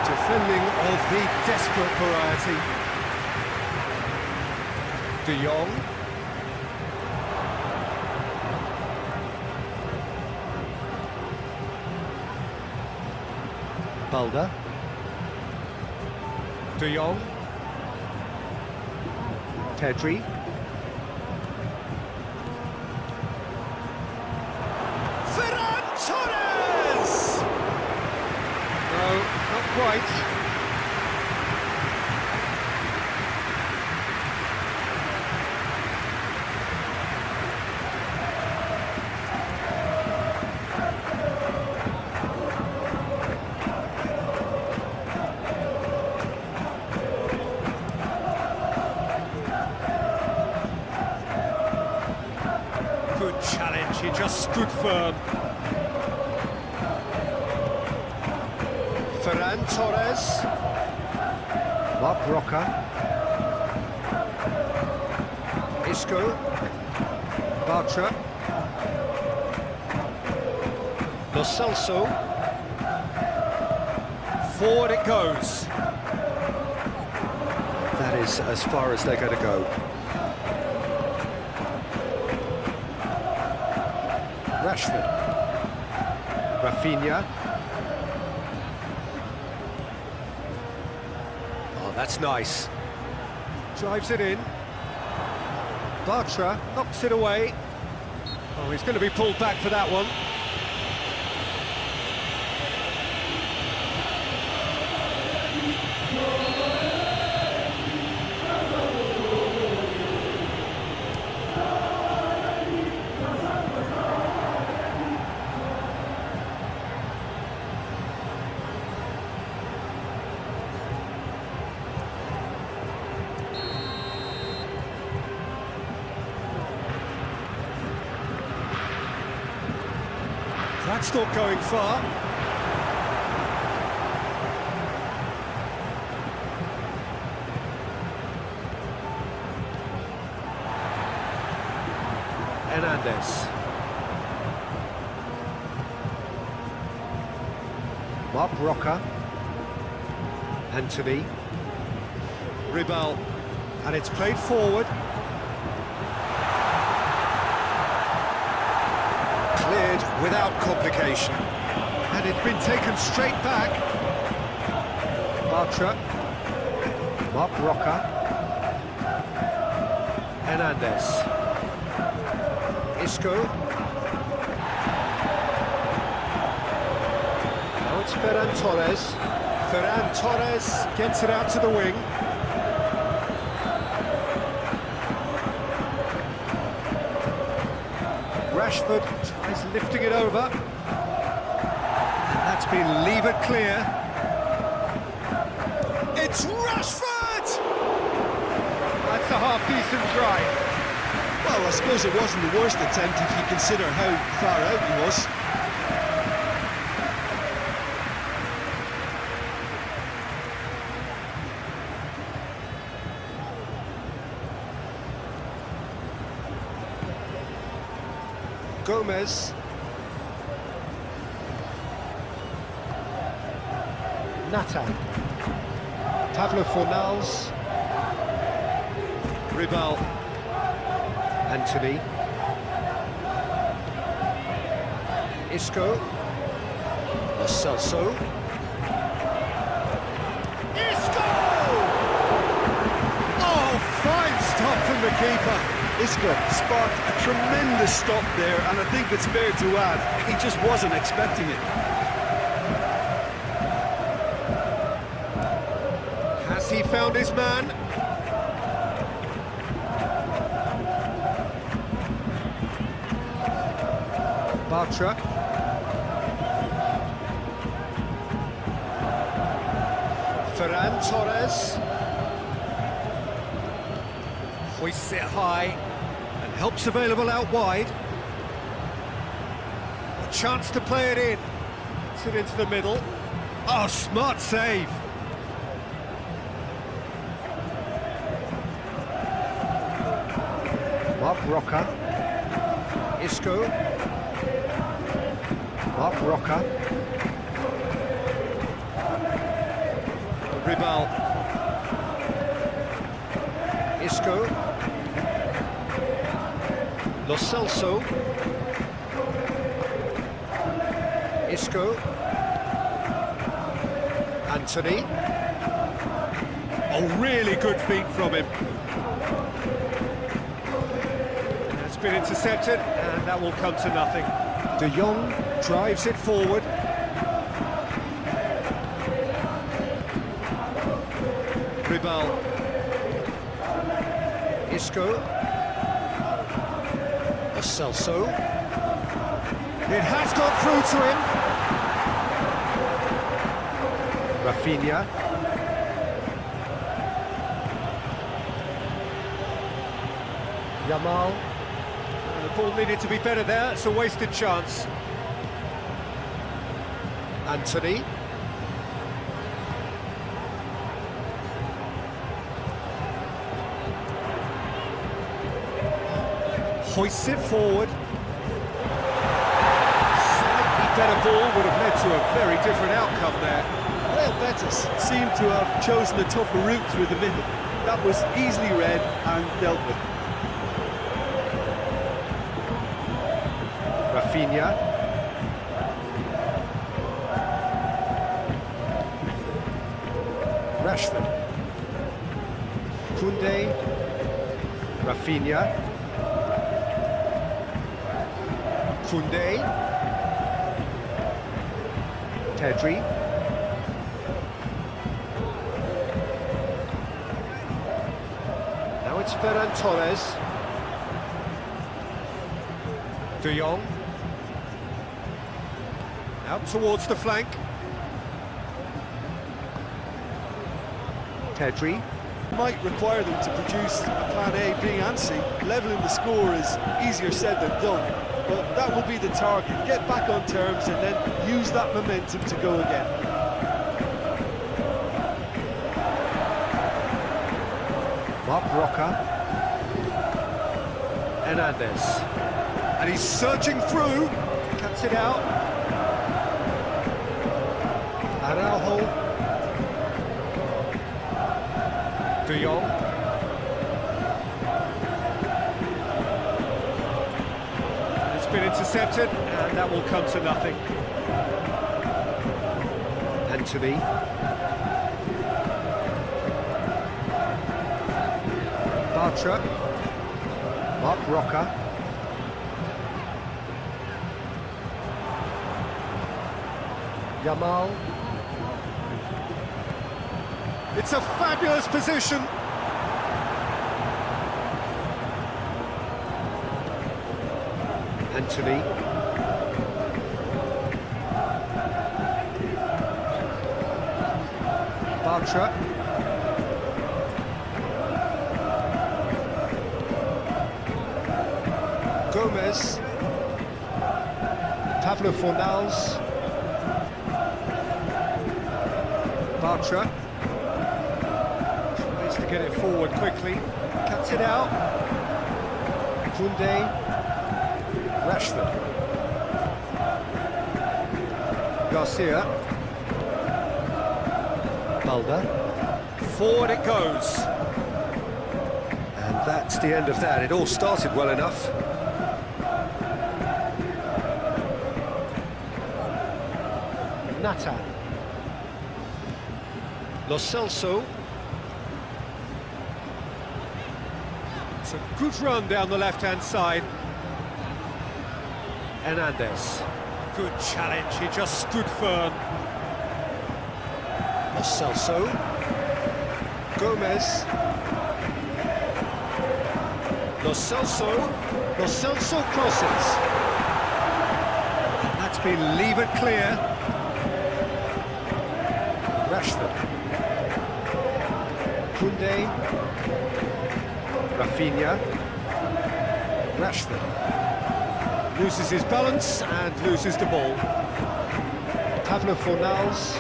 Defending of the desperate variety. De Jong. Balda. De Jong. Pedri. Ferran Torres! No, not quite. Good challenge, he just stood firm. Ferran Torres. Marc Roca. Isco. Bartra. Lo Celso. Forward it goes. That is as far as they're going to go. Rashford. Rafinha. Oh, that's nice. Drives it in. Bartra knocks it away. Oh, he's going to be pulled back for that one. That's not going far. Hernandez. Marc Roca. Anthony. Ribal. And it's played forward. cleared without complication. And it's been taken straight back. Bartra. Mark Roca. Hernandez. Isco. Now it's Ferran Torres. Ferran Torres gets it out to the wing. Rashford tries lifting it over. And that's been levered clear. It's Rashford! That's a half-decent try. Well, I suppose it wasn't the worst attempt if you consider how far out he was. Gomez. Nata. Pablo Fornals. Ribal. Anthony. Isco. Lo Celso. Isco! Oh, fine stop from the keeper. Isco sparked a tremendous stop there, and I think it's fair to add, he just wasn't expecting it. Has he found his man? Bartra. Ferran Torres. Hoists it high and helps available out wide. A chance to play it in. Gets it into the middle. Oh, smart save. Mark Roca. Isco. Mark Roca. Ribal. Isco. Lo Celso. Isco. Anthony. Oh, really good feet from him. That's been intercepted, and that will come to nothing. De Jong drives it forward. Ribal. Isco. Lo Celso. It has got through to him. Rafinha. Yamal. The ball needed to be better there. It's a wasted chance. Anthony. Hoists it forward. Slightly better ball would have led to a very different outcome there. Real Betis seemed to have chosen a tougher route through the middle. That was easily read and dealt with. Rafinha. Rashford. Koundé. Rafinha. Koundé. Pedri. Now it's Ferran Torres. De Jong. Out towards the flank. Pedri. Might require them to produce a plan A, B and C. Levelling the score is easier said than done, but that will be the target. Get back on terms and then use that momentum to go again. Mark Roca. Hernandez. And he's surging through. Cuts it out. Araujo. De Jong. It's been intercepted. intercepted, and that will come to nothing. Anthony. Bartra. Mark Rocker. Yamal. It's a fabulous position. Anthony. Bartra. Gomez. Pablo Fornals. Bartra. Tries to get it forward quickly. Cuts it out. Koundé. Rashford. Garcia. Balda. Forward it goes. And that's the end of that. It all started well enough. Nathan. Lo Celso. It's a good run down the left-hand side. Hernandez. Good challenge, he just stood firm. Lo Celso. Gomez. Lo Celso. Lo Celso crosses. And that's been levered clear. Rashford. Koundé. Rafinha. Rashford. Loses his balance and loses the ball. Pablo Fornals.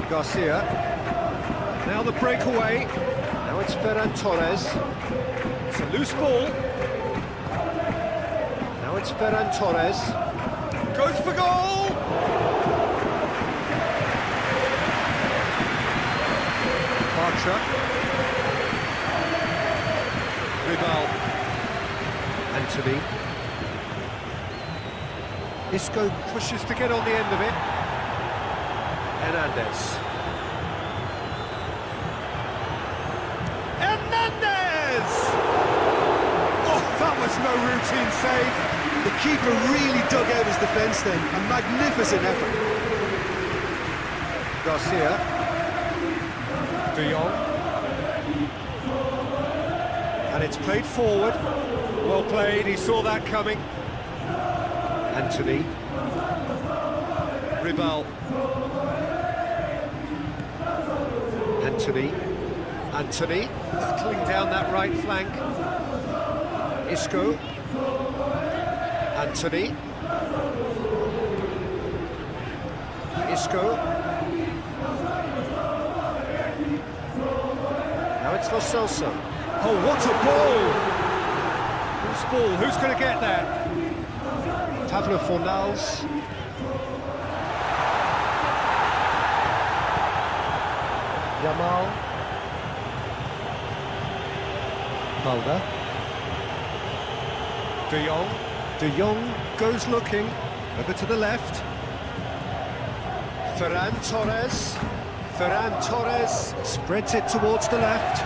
Garcia. Now the breakaway. Now it's Ferran Torres. It's a loose ball. Now it's Ferran Torres. Goes for goal! Bartra. Ribal. Anthony. Isco pushes to get on the end of it. Hernandez. Hernandez! Oh, that was no routine save. The keeper really dug out his defence then. A magnificent effort. Garcia. De Jong. And it's played forward. Well played, he saw that coming. Anthony. Ribal. Anthony. Anthony. Battling down that right flank. Isco. Anthony. Isco. Now it's Lo Celso. Oh, what a ball! Whose ball? Who's going to get that? Pablo Fornals. Yamal. Balda. De Jong. De Jong goes looking. Over to the left. Ferran Torres. Ferran Torres spreads it towards the left.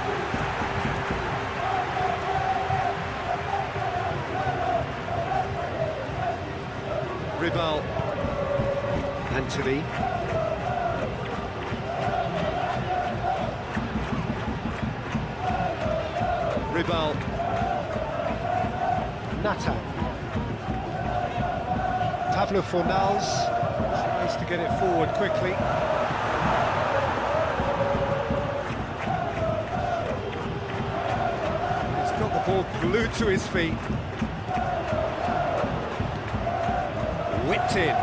Ribal. Anthony. Ribal. Nathan. Pablo Fornals tries to get it forward quickly. He's got the ball glued to his feet. Whipped in.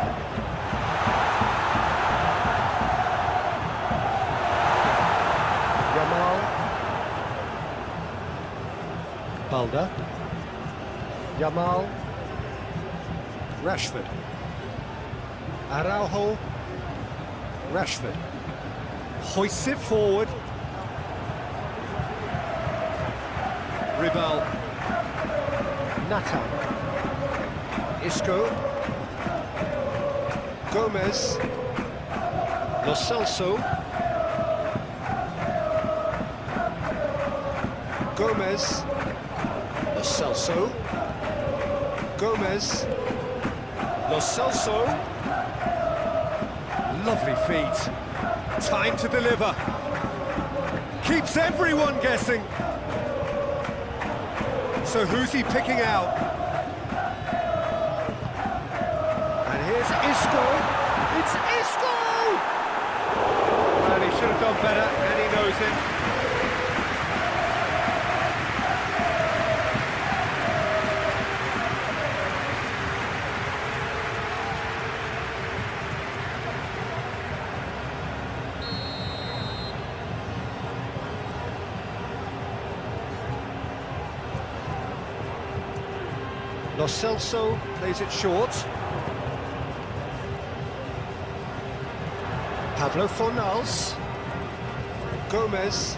Yamal. Balda. Yamal. Rashford. Araujo. Rashford. Hoists it forward. Ribal. Nathan. Isco. Gomez. Lo Celso. Gomez. Lo Celso. Gomez. Lo Celso. Lovely feet. Time to deliver. Keeps everyone guessing. So who's he picking out? And here's Isco. It's Isco! And he should have done better, and he knows it. Lo Celso plays it short. Pablo Fornals. Gomez.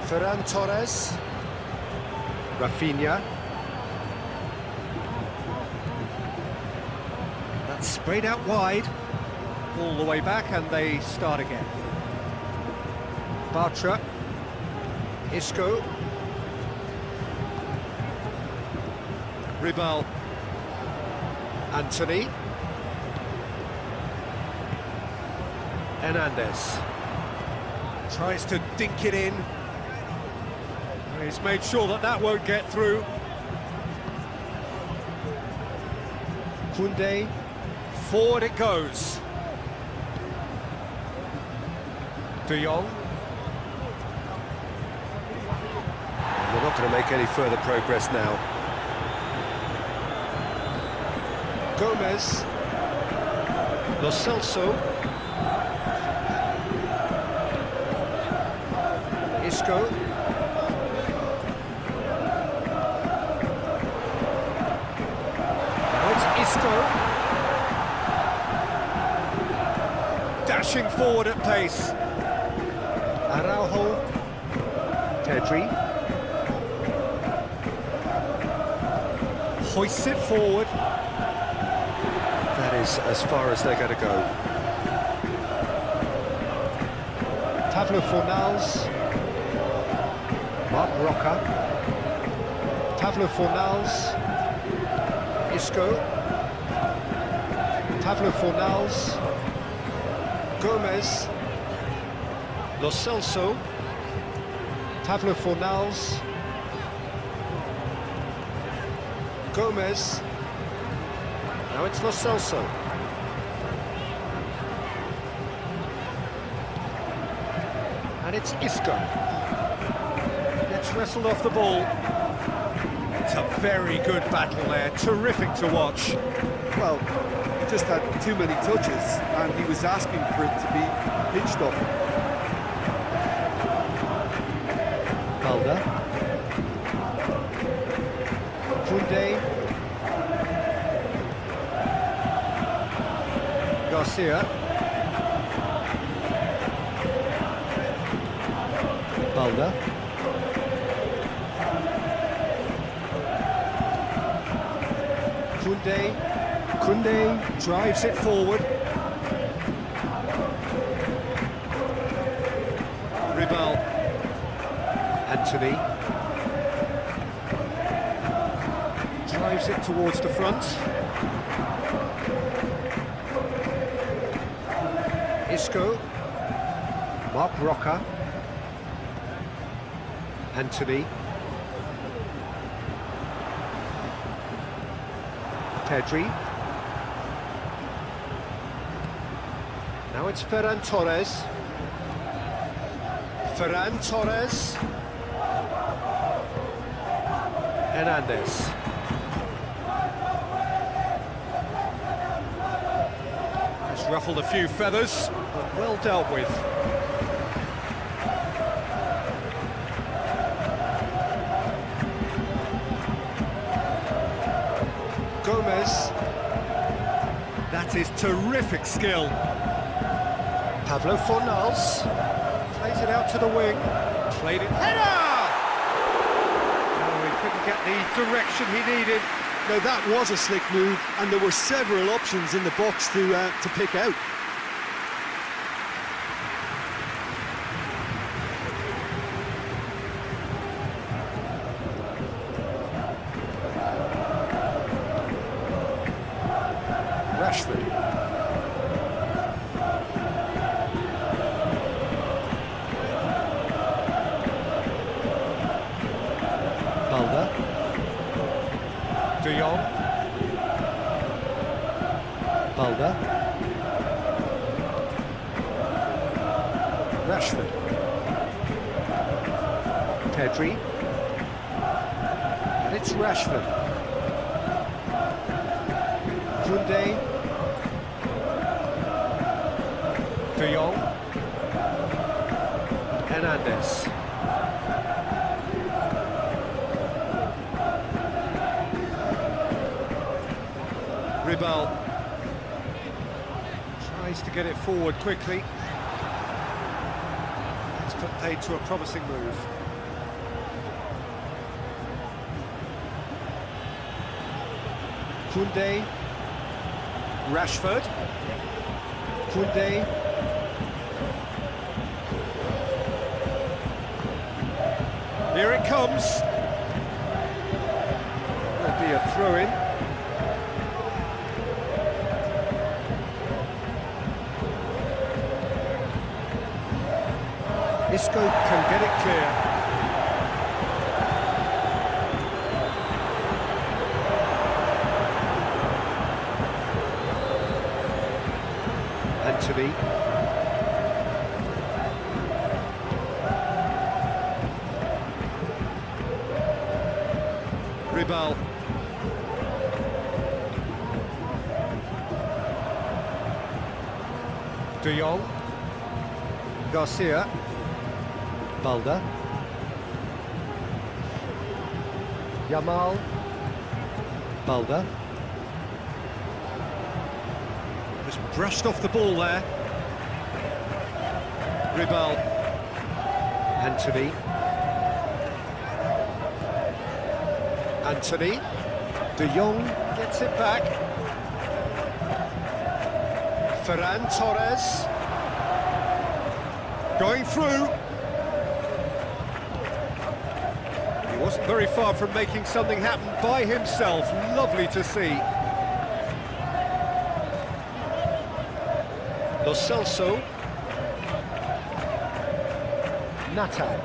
Ferran Torres. Rafinha. That's sprayed out wide. All the way back, and they start again. Bartra. Isco. Ribal. Anthony. Hernandez. Tries to dink it in. He's made sure that that won't get through. Koundé. Forward it goes. De Jong. They're not going to make any further progress now. Gomez. Lo Celso. Isco. Now it's Isco. Dashing forward at pace. Araujo. Pedri. Hoists it forward. That is as far as they're going to go. Pablo Fornals. Marc Roca. Pablo Fornals. Isco. Pablo Fornals. Gomez. Lo Celso. Pablo Fornals. Gomez. Now it's Lo Celso. And it's Isco. Gets wrestled off the ball. It's a very good battle there. Terrific to watch. Well, he just had too many touches, and he was asking for it to be pitched off. Balda. Koundé. Garcia. Balda. Koundé drives it forward. Ribal. Anthony. Drives it towards the front. Isco. Marc Roca. Anthony. Pedri. Now it's Ferran Torres. Ferran Torres. Hernandez. Has ruffled a few feathers, but well dealt with. Gomez. That is terrific skill. Pablo Fornals plays it out to the wing. Played it. Header! Oh, he couldn't get the direction he needed. Now that was a slick move, and there were several options in the box to pick out. Rashford. Balda. De Jong. Balda. Rashford. Pedri. And it's Rashford. Koundé. De Jong. Hernandez. Ribal tries to get it forward quickly. It's put paid to a promising move. Koundé. Rashford. Koundé. Here it comes. There'll be a throw-in. Isco can get it clear. Anthony. Ribal. De Jong. Garcia. Balda. Yamal. Balda. Just brushed off the ball there. Ribal. Anthony. Anthony. De Jong gets it back. Ferran Torres. Going through. He wasn't very far from making something happen by himself. Lovely to see. Lo Celso. Nata.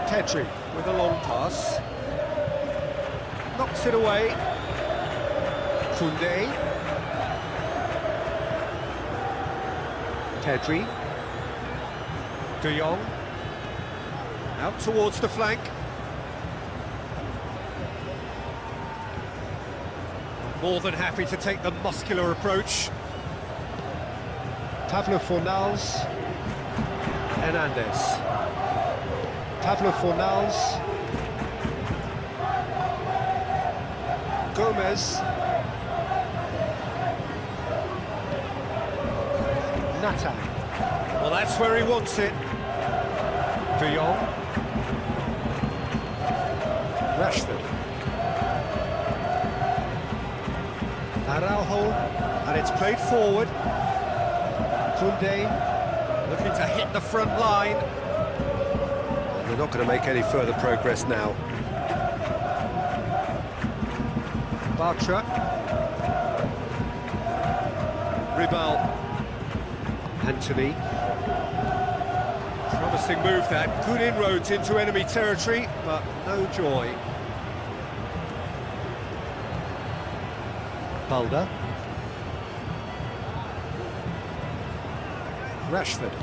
Pedri with a long pass. Knocks it away. Koundé. Pedri. De Jong. Out towards the flank. More than happy to take the muscular approach. Pablo Fornals. Hernandez. Pablo Fornals. Gomez. Nata. Well, that's where he wants it. De Jong. Rashford. Araujo. And it's played forward. Koundé. Looking to hit the front line. And they're not going to make any further progress now. Bartra. Ribal. Anthony. Promising move that. Good inroads into enemy territory, but no joy. Balda. Rashford.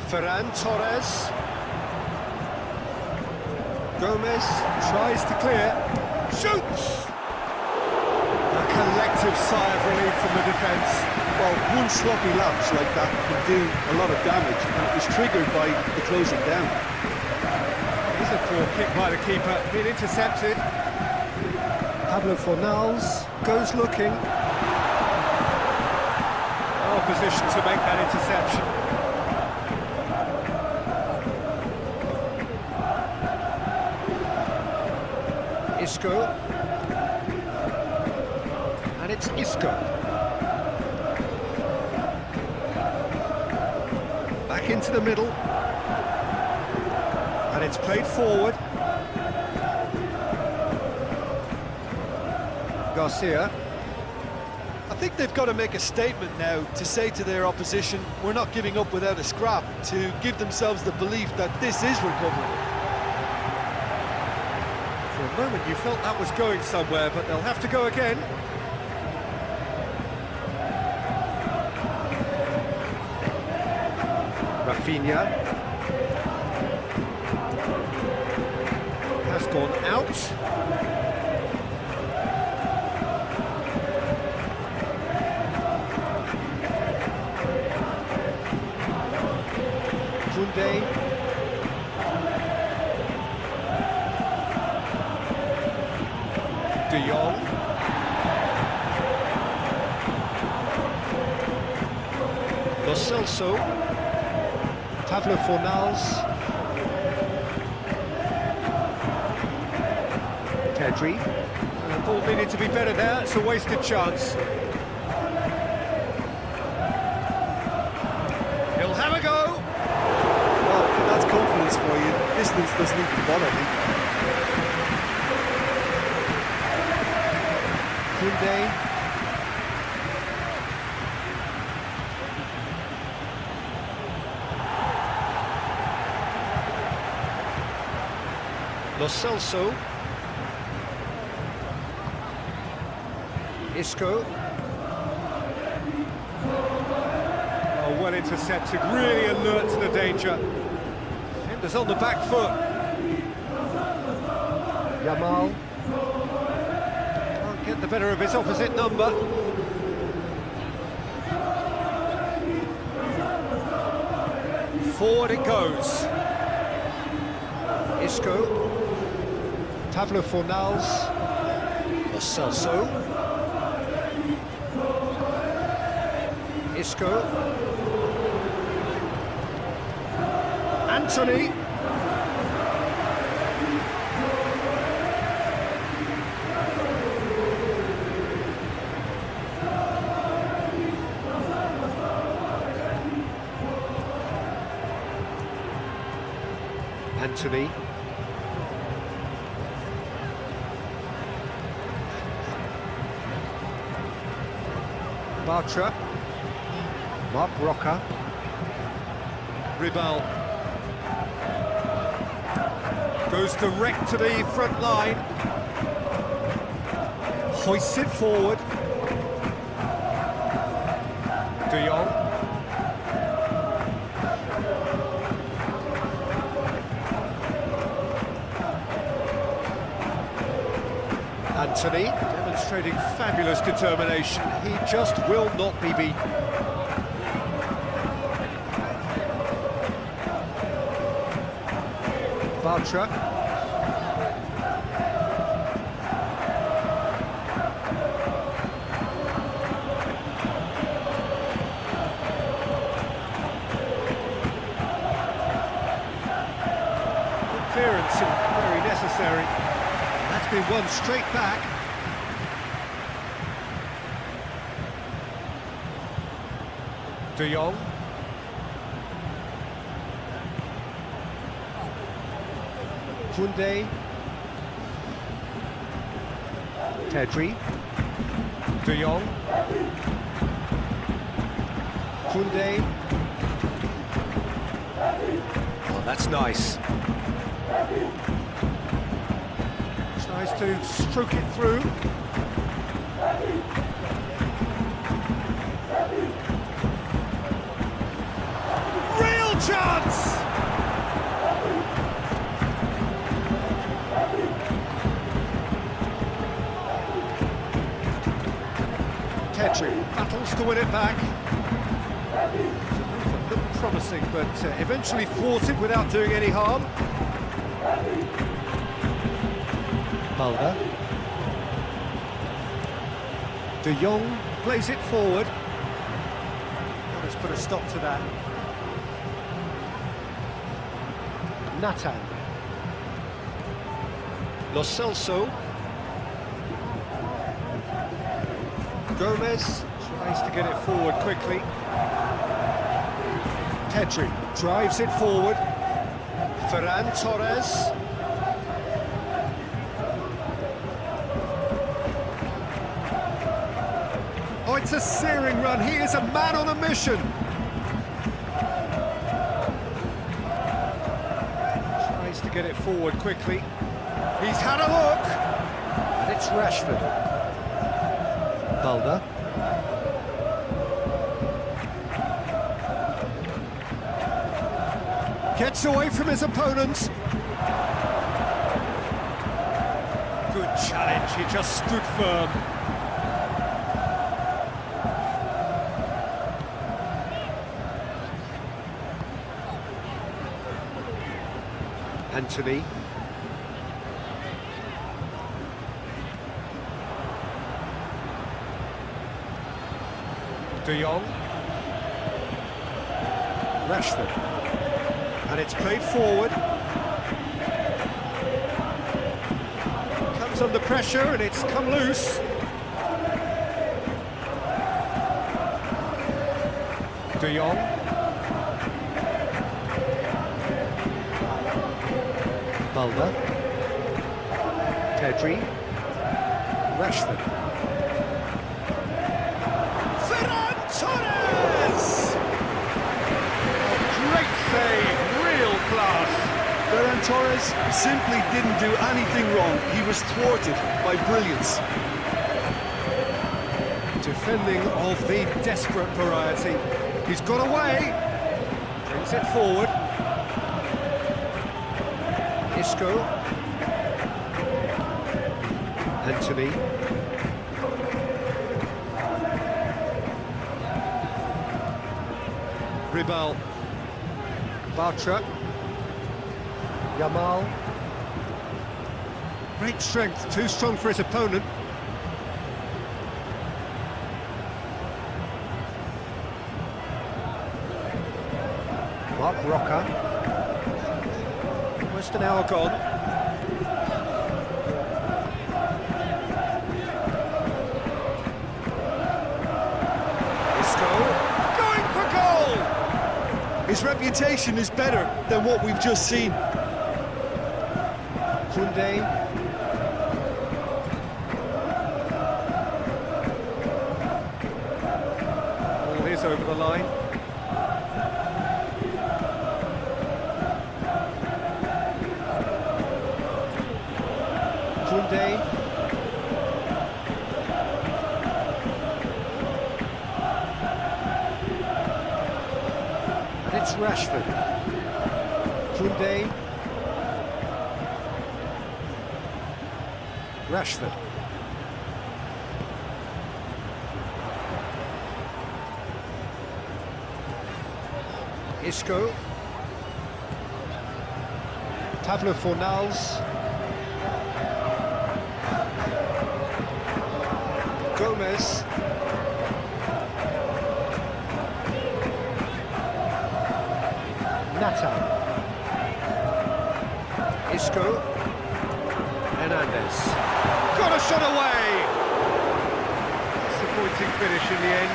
Ferran Torres. Gomez tries to clear. Shoots! A collective sigh of relief from the defence. Well, one sloppy lapse like that can do a lot of damage, and it was triggered by the closing down. Here's a poor kick by the keeper, being intercepted. Pablo Fornals goes looking. Oh, position to make that interception. Isco. And it's Isco. Back into the middle. And it's played forward. Garcia. I think they've got to make a statement now to say to their opposition, we're not giving up without a scrap, to give themselves the belief that this is recoverable. For a moment you felt that was going somewhere, but they'll have to go again. Rafinha has gone out. Koundé. De Jong. Lo Celso. Pablo Fornals. Pedri. The ball needed to be better there, it's a wasted chance. He'll have a go! Well, that's confidence for you. Distance doesn't even bother me. Koundé. Lo Celso. Isco. Oh, well intercepted, really alert to the danger. Defenders on the back foot. Yamal. Can't get the better of his opposite number. Forward it goes. Isco. Pablo Fornals. Lo Celso. Isco. Anthony. Anthony. Bartra. Mark Roca. Ribal. Goes direct to the front line. Hoists it forward. De Jong. Anthony, demonstrating fabulous determination. He just will not be beaten. Bartra. Clearance very necessary. That's been won straight back. De Jong. Koundé. Pedri. De Jong. Koundé. Oh, that's nice. Tries to stroke it through. Real chance! Pedri battles to win it back. Looked promising, but eventually thwarted without doing any harm. Mulder. De Jong plays it forward. Just put a stop to that. Nathan. Lo Celso. Gomez tries to get it forward quickly. Pedri drives it forward. Ferran Torres. Oh, it's a searing run. He is a man on a mission. Tries to get it forward quickly. He's had a look. And it's Rashford. Balda. Gets away from his opponent. Good challenge. He just stood firm. Anthony. De Jong. Rashford. And it's played forward. Comes under pressure and it's come loose. De Jong. Balda. Pedri. Rashford. Ferran Torres! Great save, real class. Ferran Torres simply didn't do anything wrong. He was thwarted by brilliance. Defending of the desperate variety. He's got away. Brings it forward. Isco. Anthony. Ribal. Bartra. Yamal. Great strength, too strong for his opponent. Mark Roca. Almost an hour gone. Isco. Going for goal! His reputation is better than what we've just seen. Koundé. Ball is over the line. Koundé. And it's Rashford. Koundé. Rashford. Isco. Pablo Fornals. Gomez. Nathan. Isco. Hernandez. Got a shot away! Disappointing finish in the end.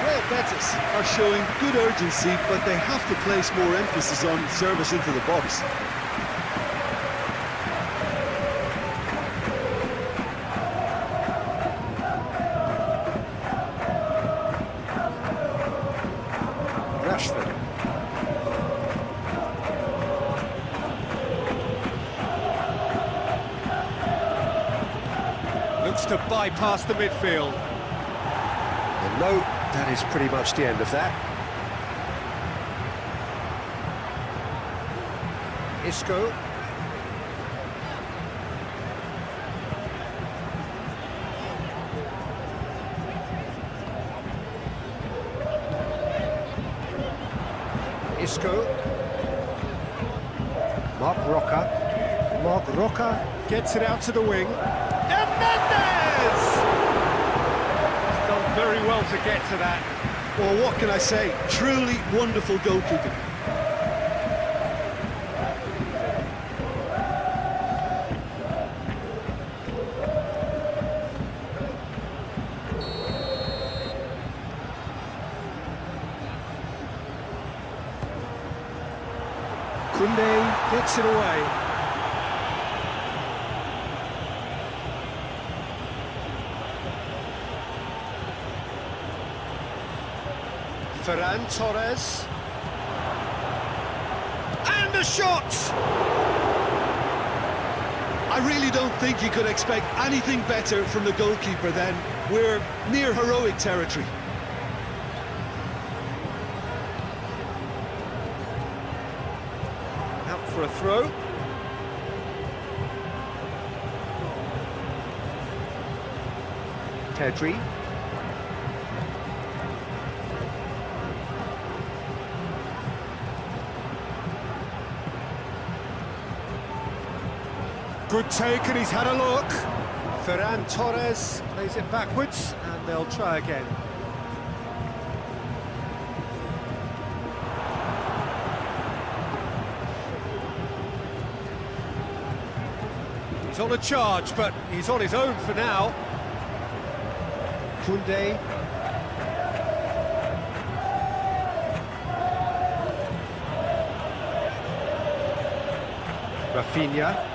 Real Betis are showing good urgency, but they have to place more emphasis on service into the box. Rashford. Looks to bypass the midfield. And no, that is pretty much the end of that. Isco. Isco. Mark Roca. Mark Roca gets it out to the wing. Hernandez! He's done very well to get to that. Well, what can I say? Truly wonderful goalkeeping. Koundé gets it away. Ferran Torres. And a shot! I really don't think you could expect anything better from the goalkeeper then. We're near heroic territory. Out for a throw. Pedri. Good take, and he's had a look. Ferran Torres plays it backwards, and they'll try again. He's on a charge, but he's on his own for now. Koundé. Rafinha.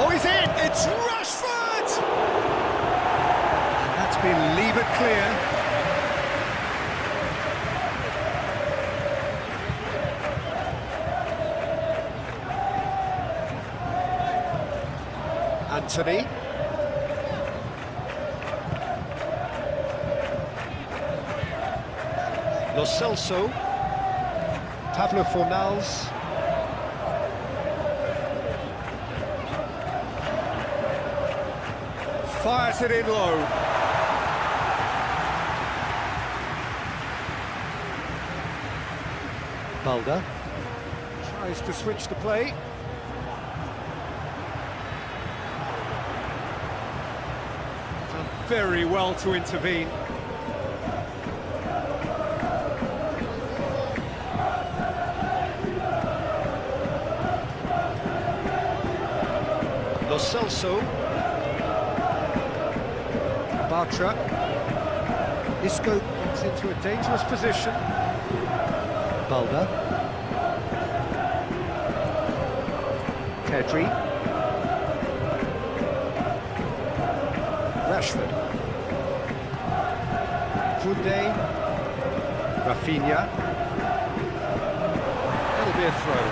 Oh, he's in! It's Rashford! And that's been levered clear. Anthony. Lo Celso. Pablo Fornals. Fires it in low. Balda tries to switch the play. Done very well to intervene. Lo Celso. Bartra. Isco gets into a dangerous position. Balda. Pedri. Rashford. Koundé. Rafinha. That'll be a throw.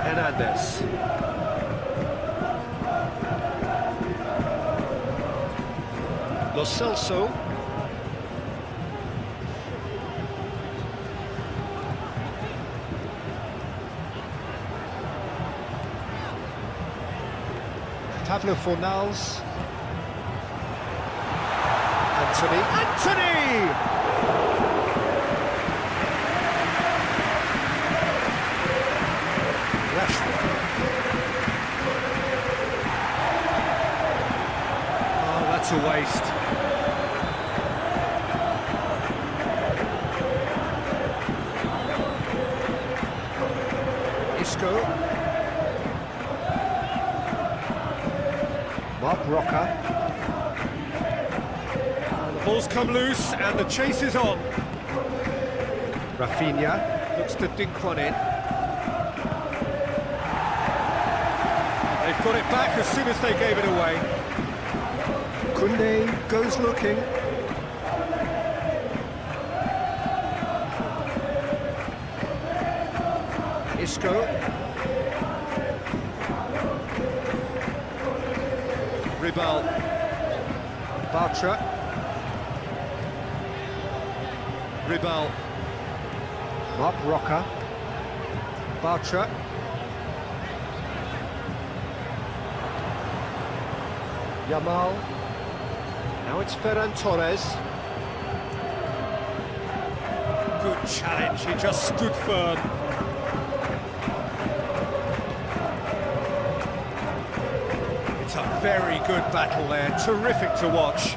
Hernandez. Lo Celso. Pablo Fornals. Anthony. Rashford. Oh, that's a waste. Isco. Mark Roca. And the ball's come loose and the chase is on. Rafinha looks to dink one in. They've got it back as soon as they gave it away. Koundé goes looking. Isco. Ribal. Bartra. Ribal. Mark Roca. Bartra. Yamal. Now it's Ferran Torres. Good challenge, he just stood firm. Very good battle there, terrific to watch.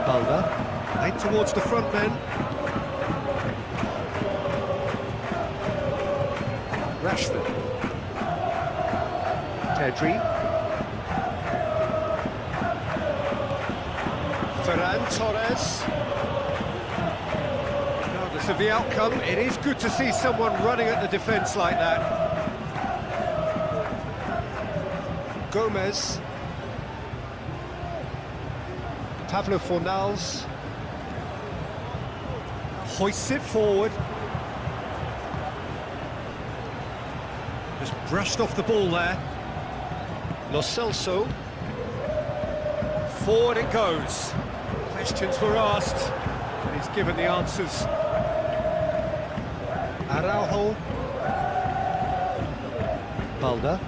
Balda, right towards the front men. Rashford. Pedri. Ferran Torres. Regardless of the outcome, it is good to see someone running at the defence like that. Gomez. Pablo Fornals. Hoists it forward. Just brushed off the ball there. Lo Celso. Forward it goes. Questions were asked, and he's given the answers. Araujo. Balda.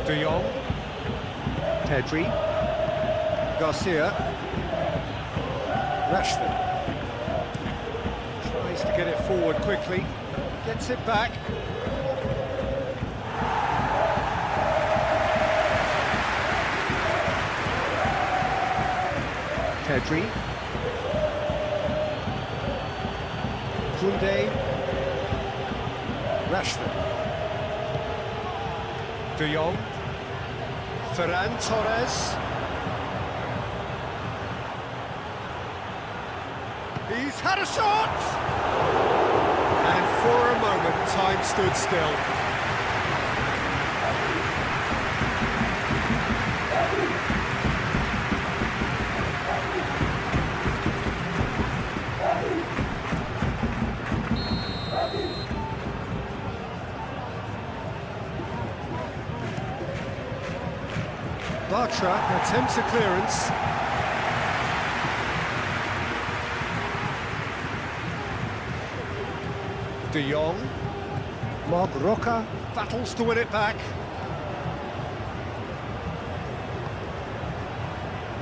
De Jong. Pedri. Garcia. Rashford. Tries to get it forward quickly. Gets it back. Pedri. Koundé. Rashford. De Jong. Ferran Torres. He's had a shot! And for a moment, time stood still. Bartra attempts a clearance. De Jong. Marc Roca battles to win it back.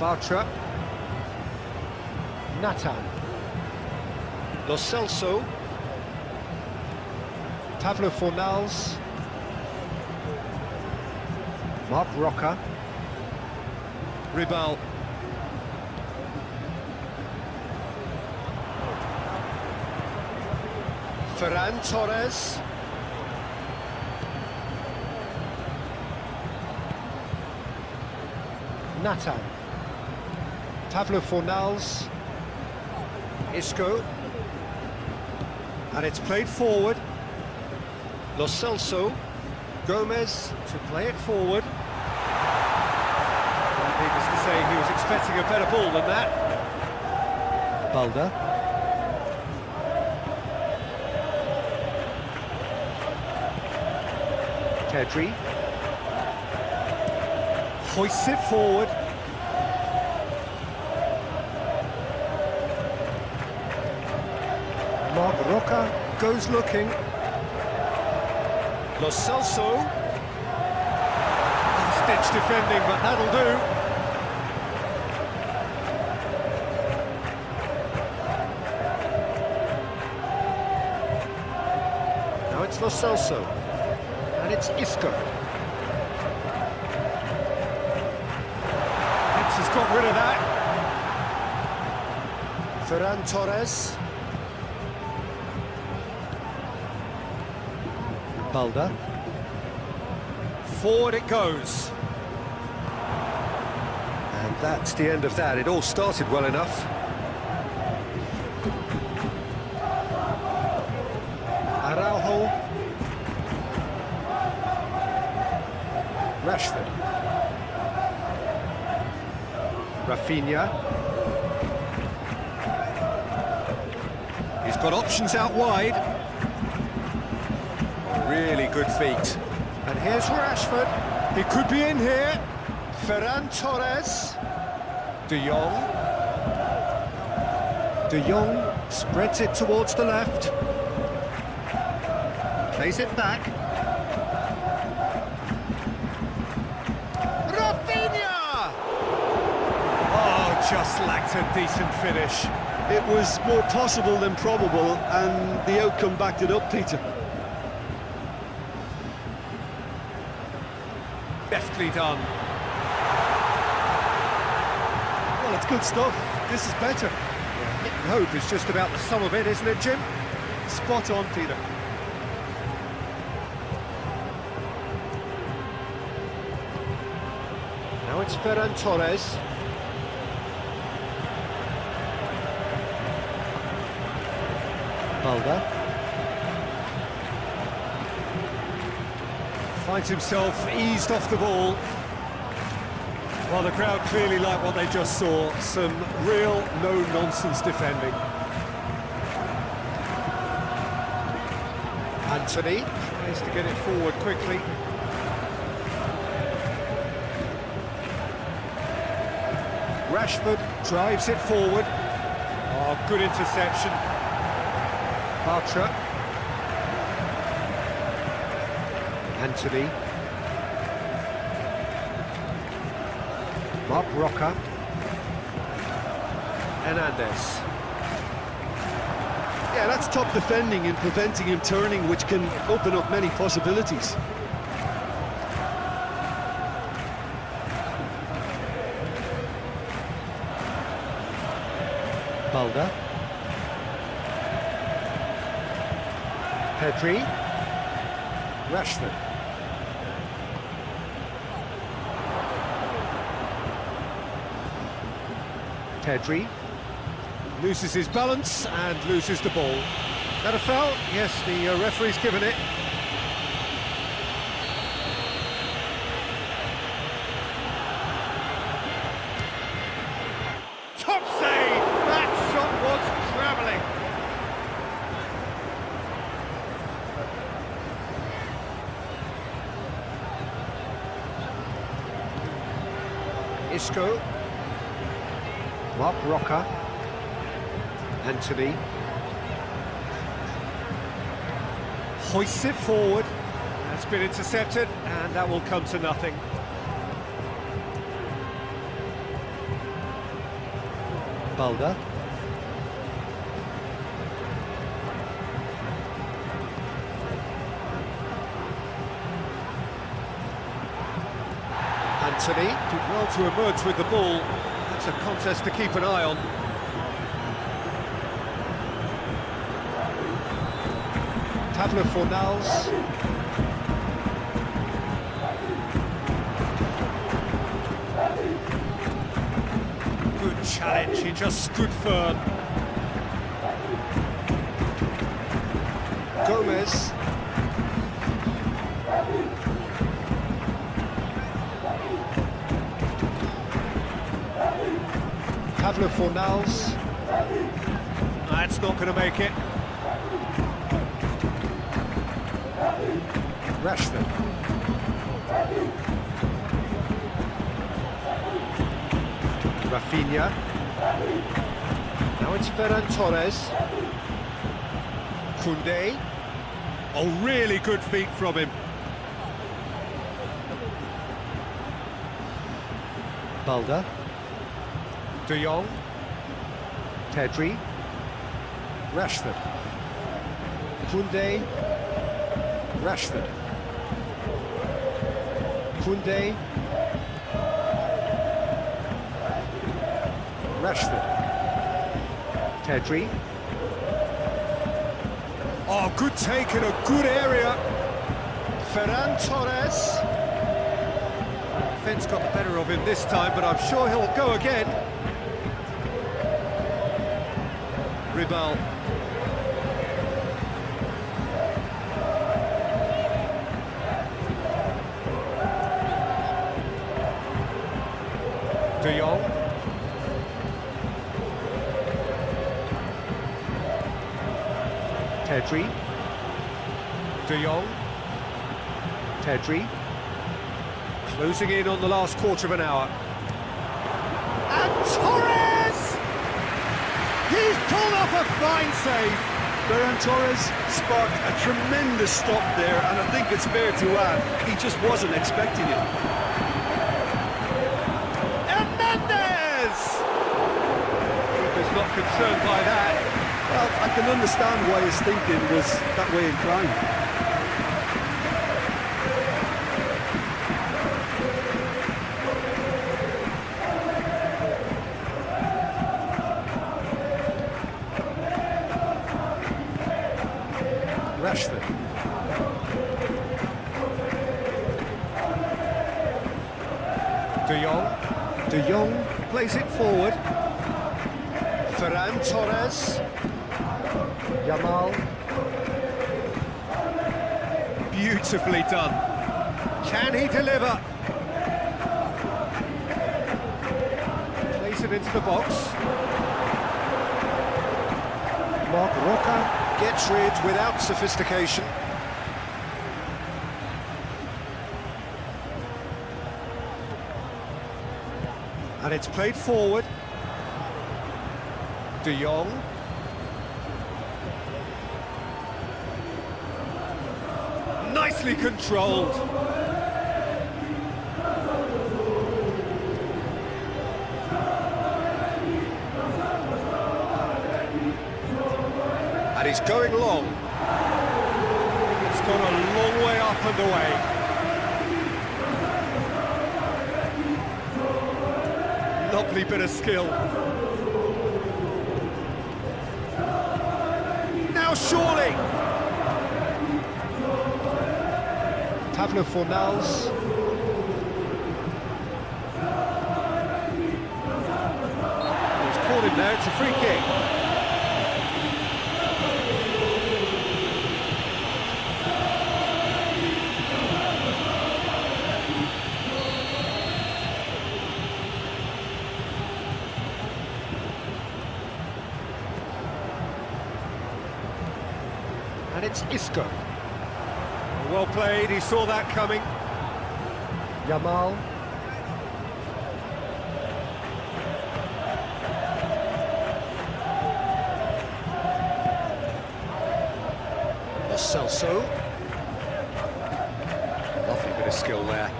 Bartra. Nathan. Lo Celso. Pablo Fornals. Marc Roca. Ribal. Ferran Torres. Nathan. Pablo Fornals. Isco. And it's played forward. Lo Celso. Gomez to play it forward. Needless to say, he was expecting a better ball than that. Balda. Pedri. Hoists it forward. Marc Roca goes looking. Lo Celso. Stitch defending, but that'll do. It's Lo Celso, and it's Isco. Fitz has got rid of that. Ferran Torres. Balda. Forward it goes. And that's the end of that. It all started well enough. Araujo. Rashford. Rafinha. He's got options out wide. Really good feet. And here's Rashford. He could be in here. Ferran Torres. De Jong. De Jong spreads it towards the left. Plays it back. Rafinha! just lacked a decent finish. It was more possible than probable, and the outcome backed it up, Peter. Deftly done. Well, it's good stuff. This is better. Hit and hope is just about the sum of it, isn't it, Jim? Spot on, Peter. Now it's Ferran Torres. Balda. Finds himself eased off the ball. Well, the crowd clearly like what they just saw. Some real no-nonsense defending. Anthony tries to get it forward quickly. Rashford drives it forward. Oh, good interception. Bartra. Anthony. Mark Roca. Hernandez. Yeah, that's top defending and preventing him turning, which can open up many possibilities. Balda. Pedri. Rashford. Pedri loses his balance and loses the ball. That a foul? Yes, the referee's given it. Top save! That shot was travelling. Isco. Mark Roca. Anthony. Hoists it forward. That's been intercepted, and that will come to nothing. Balda. Anthony did well to emerge with the ball. That's a contest to keep an eye on. Pablo Fornals. Good challenge, he just stood firm. Gomez. Pablo Fornals. That's not going to make it. Rashford. Rafinha. Now it's Ferran Torres. Koundé. Oh, really good feet from him. Balda. De Jong. Pedri. Rashford. Koundé. Rashford. Koundé. Rashford. Pedri. Oh, good take in a good area. Ferran Torres. Defence got the better of him this time, but I'm sure he'll go again. Ribal. De Jong. Pedri. De Jong. Pedri. Closing in on the last quarter of an hour. And Torres! He's pulled off a fine save. Ferran Torres sparked a tremendous stop there, and I think it's fair to add, he just wasn't expecting it. Hernandez! not concerned by that. Well, I can understand why his thinking was that way inclined. Rashford. De Jong plays it forward. Ferran Torres. Yamal. Beautifully done. Can he deliver? Plays it into the box. Marc Roca gets rid without sophistication. And it's played forward. De Jong. Nicely controlled. And he's going long. It's gone a long way up and away. Lovely bit of skill. Now surely! Pablo Fornals. He's caught him there, it's a free kick. And it's Isco. Well played, he saw that coming. Yamal. Lo Celso. Lovely bit of skill there.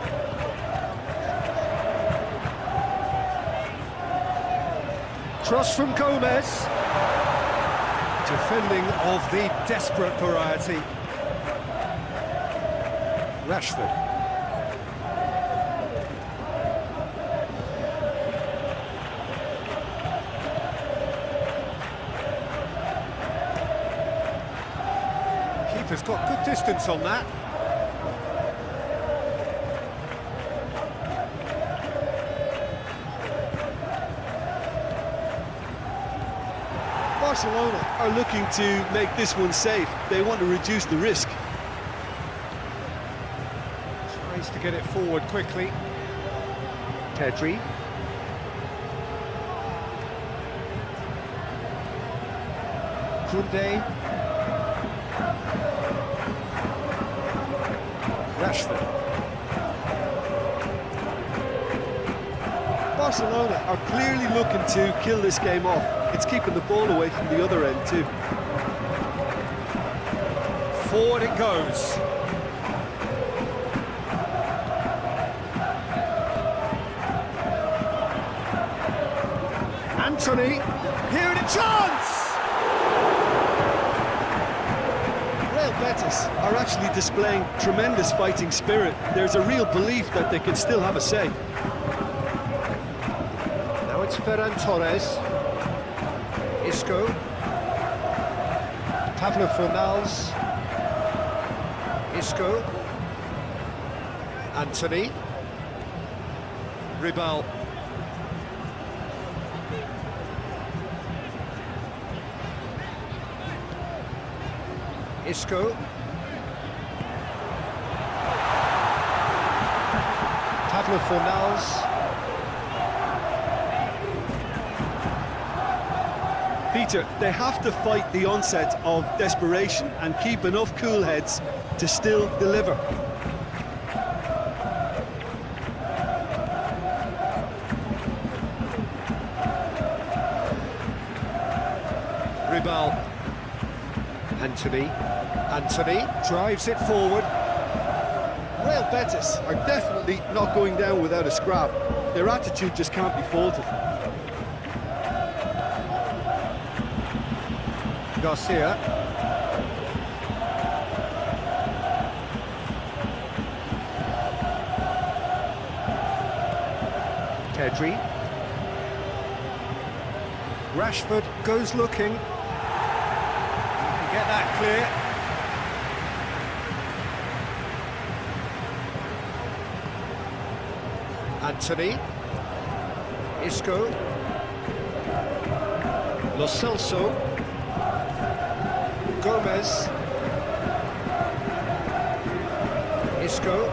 Cross from Gomez. Defending of the desperate variety. Rashford. Keeper's got good distance on that. Barcelona are looking to make this one safe. They want to reduce the risk. Tries to get it forward quickly. Pedri. Koundé. Rashford. Barcelona are clearly looking to kill this game off. It's keeping the ball away from the other end too. Forward it goes. Anthony, here in a chance! Real Betis are actually displaying tremendous fighting spirit. There's a real belief that they can still have a say. Now it's Ferran Torres. Isco. Pablo Fornals. Isco. Anthony. Ribal. Isco. Pablo Fornals. Peter, they have to fight the onset of desperation and keep enough cool heads to still deliver. Ribal. Anthony drives it forward. Real Betis are definitely not going down without a scrap. Their attitude just can't be faulted. Garcia. Pedri. Rashford goes looking. Can get that clear. Anthony. Isco. Lo Celso. Gomez. Isco.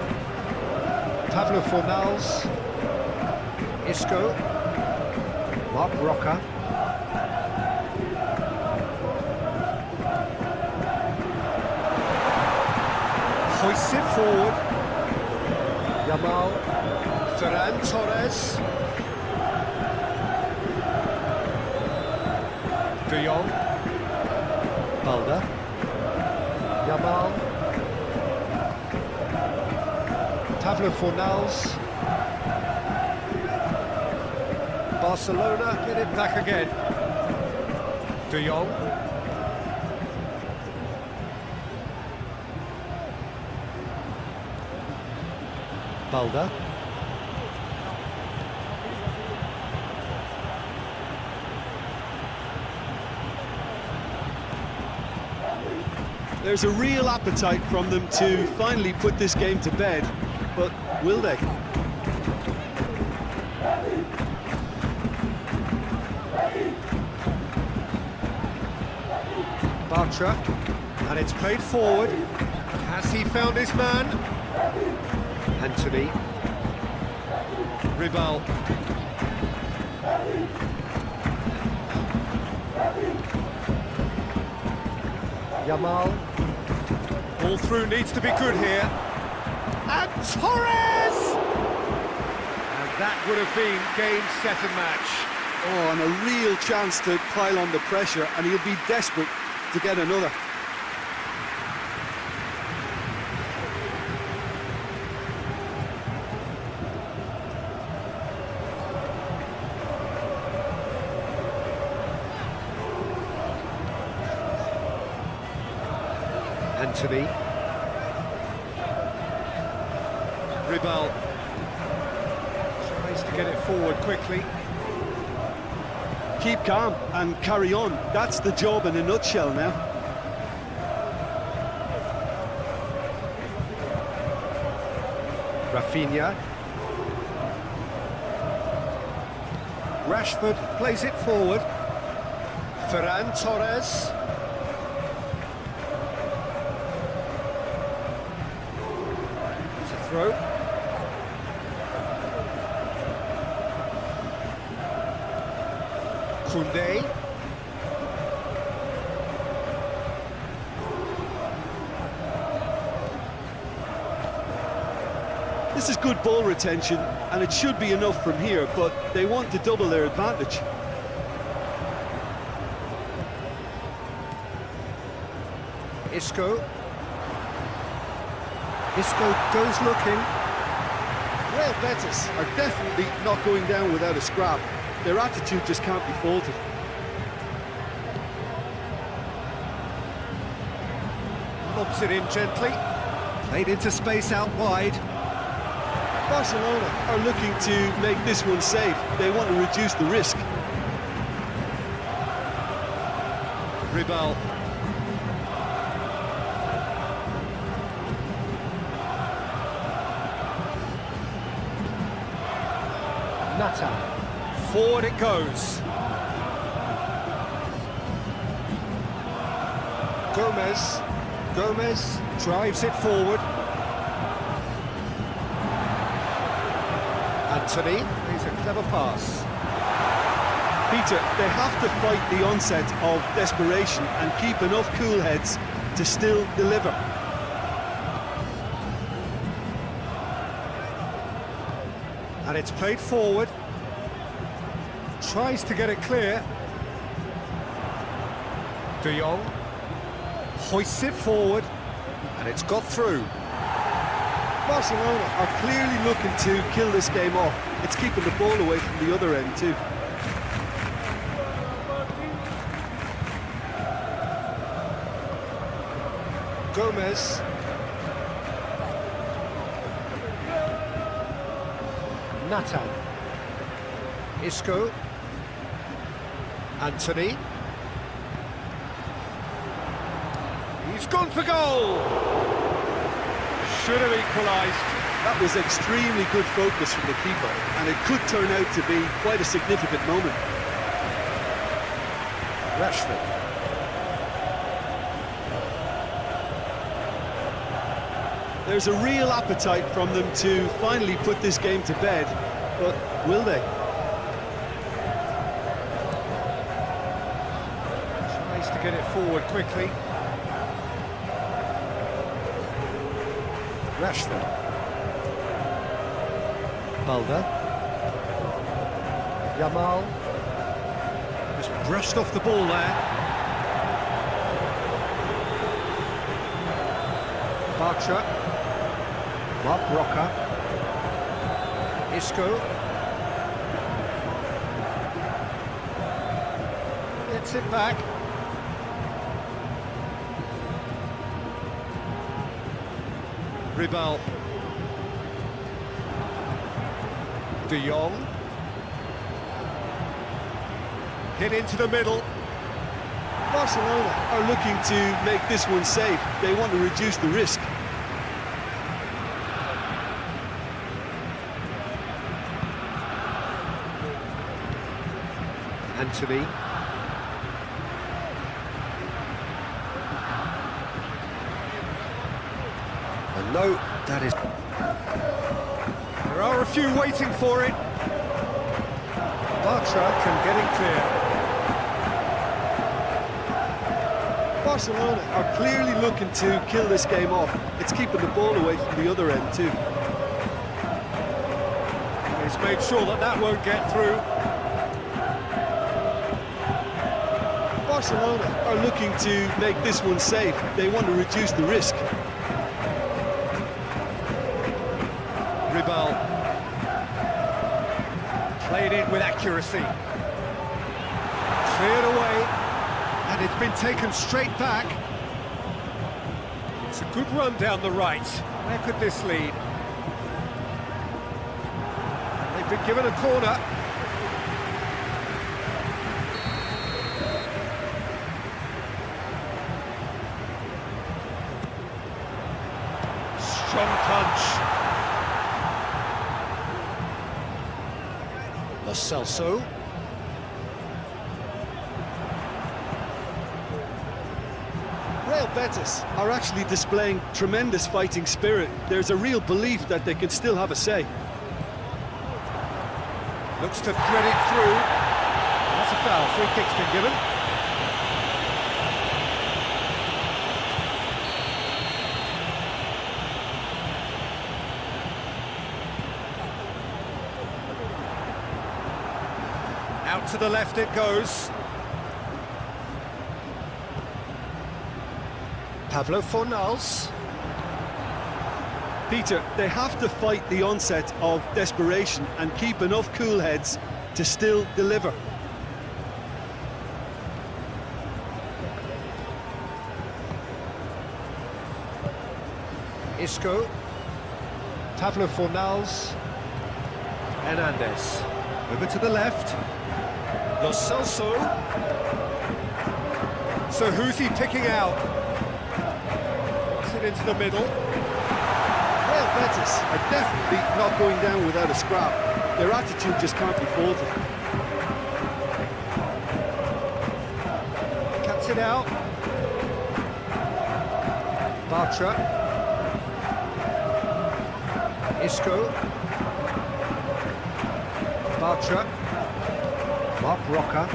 Pablo Fornals. Isco. Mark Roca. Hoists it forward. Yamal. Ferran Torres. De Jong. Balda. Yamal. Pablo Fornals. Barcelona get it back again. De Jong. Balda. There's a real appetite from them to finally put this game to bed, but will they? Bartra, and it's played forward. Has he found his man? Anthony. Ribal. Yamal. All through needs to be good here. And Torres! And that would have been game, set and match. Oh, and a real chance to pile on the pressure, and he'll be desperate to get another. Anthony. Ribal tries to get it forward quickly. Keep calm and carry on. That's the job in a nutshell now. Rafinha. Rashford plays it forward. Ferran Torres. It's a throw. Koundé. This is good ball retention, and it should be enough from here, but they want to double their advantage. Isco. Isco goes looking. Real Betis are definitely not going down without a scrap. Their attitude just can't be faulted. Lobs it in gently. Played into space out wide. Barcelona are looking to make this one safe. They want to reduce the risk. Ribal. Nata. Forward it goes. Gomez. Gomez drives it forward. Anthony, he's a clever pass. Peter, they have to fight the onset of desperation and keep enough cool heads to still deliver. And it's played forward. Tries to get it clear. De Jong hoists it forward, and it's got through. Barcelona are clearly looking to kill this game off. It's keeping the ball away from the other end too. Gomez. Nathan. Isco. Anthony. He's gone for goal! Should have equalised. That was extremely good focus from the keeper, and it could turn out to be quite a significant moment. Rashford. There's a real appetite from them to finally put this game to bed, but will they? Tries to get it forward quickly. Rashford. Mulder. Yamal. Just brushed off the ball there. Bartra. Mark Rocker. Isco. Gets it back. Ribal. De Jong. Hit into the middle. Barcelona are looking to make this one safe. They want to reduce the risk. Anthony. And no, that is... There are a few waiting for it. Bartra can get it clear. Barcelona are clearly looking to kill this game off. It's keeping the ball away from the other end too. He's made sure that that won't get through. Barcelona are looking to make this one safe. They want to reduce the risk. Ribal. Played in with accuracy. Cleared away. And it's been taken straight back. It's a good run down the right. Where could this lead? They've been given a corner. Strong punch. Lo Celso. Real Betis are actually displaying tremendous fighting spirit. There's a real belief that they can still have a say. Looks to thread it through. That's a foul. Free kick's been given. Out to the left it goes. Pablo Fornals. Peter, they have to fight the onset of desperation and keep enough cool heads to still deliver. Isco. Pablo Fornals. Hernandez. Over to the left. Lo Celso. So who's he picking out? Puts it into the middle. Real Betis are definitely not going down without a scrap. Their attitude just can't be faulted. Cuts it out. Bartra. Isco. Bartra. Mark Rocker.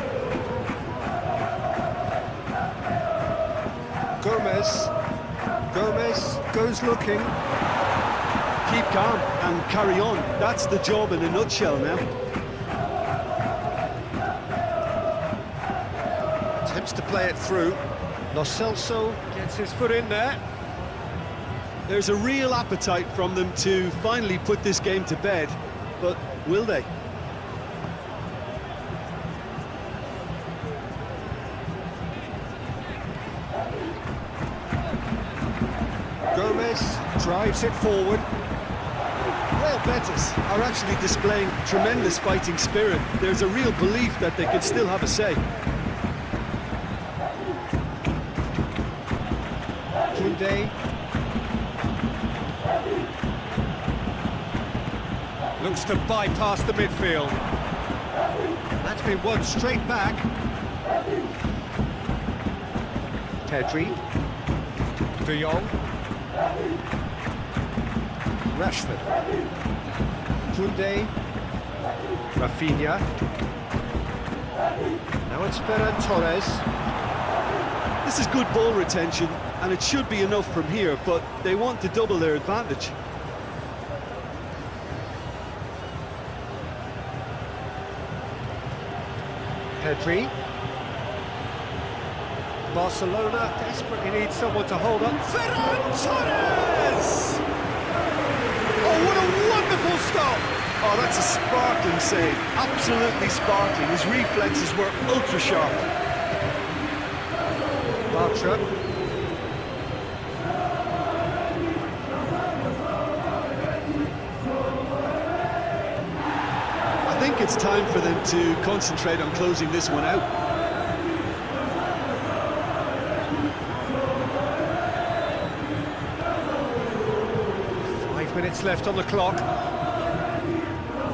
Gomez. Gomez goes looking. Keep calm and carry on. That's the job in a nutshell now. Attempts to play it through. Lo Celso gets his foot in there. There's a real appetite from them to finally put this game to bed, but will they? Torres drives it forward. Real Betis are actually displaying tremendous fighting spirit. There's a real belief that they can still have a say. Koundé. Looks to bypass the midfield. That's been won straight back. Pedri. De Jong. Rashford. Koundé. Rafinha. Now it's Ferran Torres. This is good ball retention, and it should be enough from here, but they want to double their advantage. Pedri. Barcelona desperately needs someone to hold up. Ferran Torres! Oh, what a wonderful stop! Oh, that's a sparkling save. Absolutely sparkling. His reflexes were ultra sharp. Bartra. I think it's time for them to concentrate on closing this one out. Minutes left on the clock.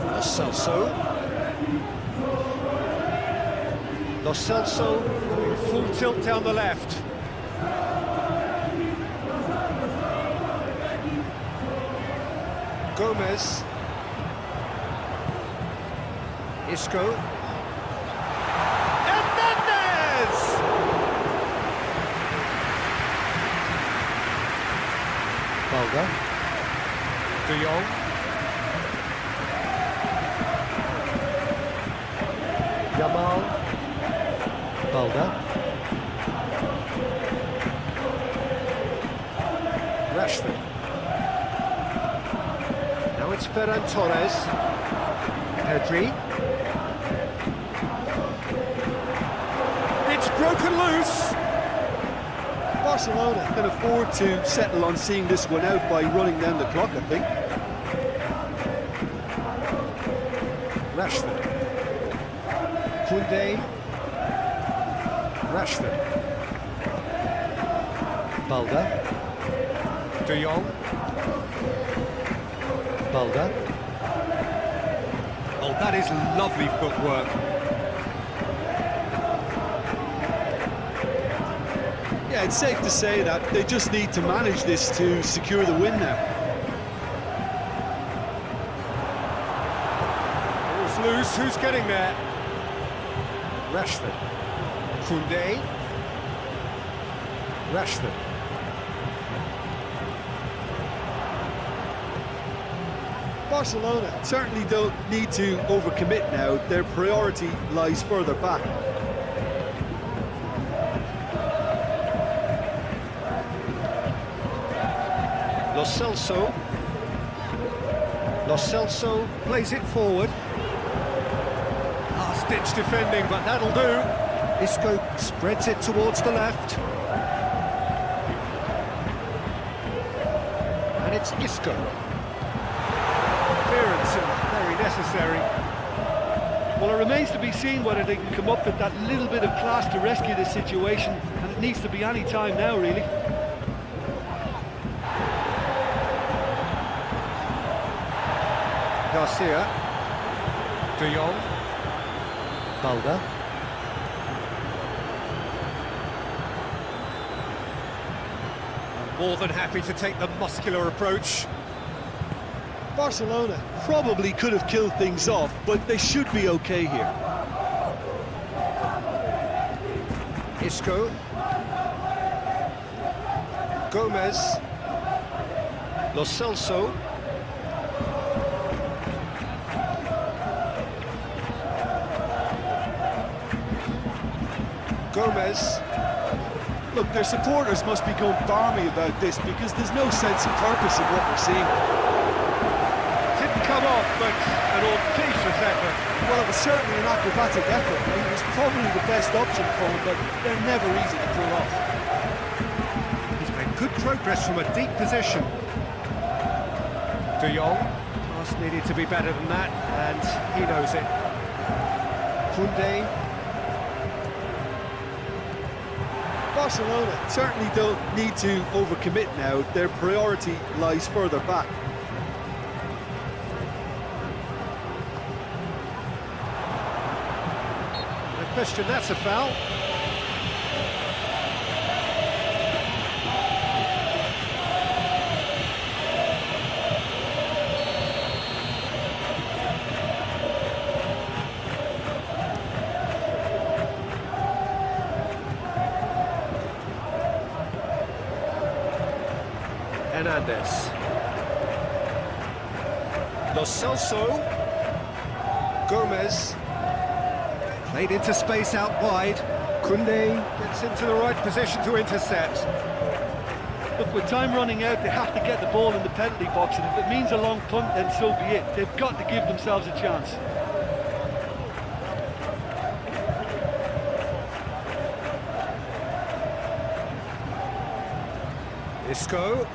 Lo Celso. Lo Celso, full tilt down the left. Gomez. Isco. Hernandez! Balga. De Jong. Yamal. Balda. Rashford. Now it's Ferran Torres. Pedri. It's broken loose. Barcelona can afford to settle on seeing this one out by running down the clock, I think. Rashford. Koundé. Rashford. Balda. De Jong. Balda. Oh, that is lovely footwork. Yeah, it's safe to say that they just need to manage this to secure the win now. Ball's loose, who's getting there? Rashford. Koundé. Rashford. Barcelona certainly don't need to overcommit now. Their priority lies further back. Lo Celso. Lo Celso plays it forward. Last-ditch defending, but that'll do. Isco spreads it towards the left. And it's Isco. Clearance and very necessary. Well, it remains to be seen whether they can come up with that little bit of class to rescue this situation, and it needs to be any time now, really. Garcia. De Jong. Balda. More than happy to take the muscular approach. Barcelona probably could have killed things off, but they should be okay here. Isco. Gomez. Lo Celso. Gomez. Look, their supporters must be going balmy about this because there's no sense of purpose in what we're seeing. Didn't come off, but an audacious effort. Well, it was certainly an acrobatic effort. It was probably the best option for him, but they're never easy to pull off. He's made good progress from a deep position. De Jong, pass needed to be better than that, and he knows it. Koundé. Barcelona certainly don't need to overcommit now. Their priority lies further back. No question, that's a foul. Hernandez. Lo Celso. Gomez. Played into space out wide. Koundé gets into the right position to intercept. Look, with time running out, they have to get the ball in the penalty box, and if it means a long punt, then so be it. They've got to give themselves a chance. Isco.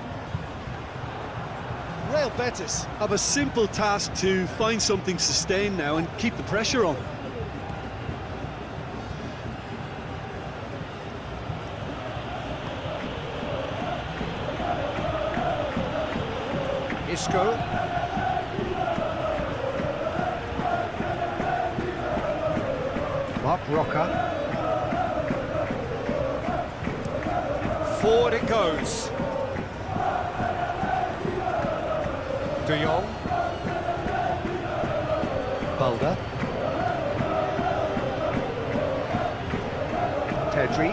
Real Betis have a simple task to find something sustained now and keep the pressure on. Isco. Mark Roca. Forward it goes. De Jong. Balda. Pedri.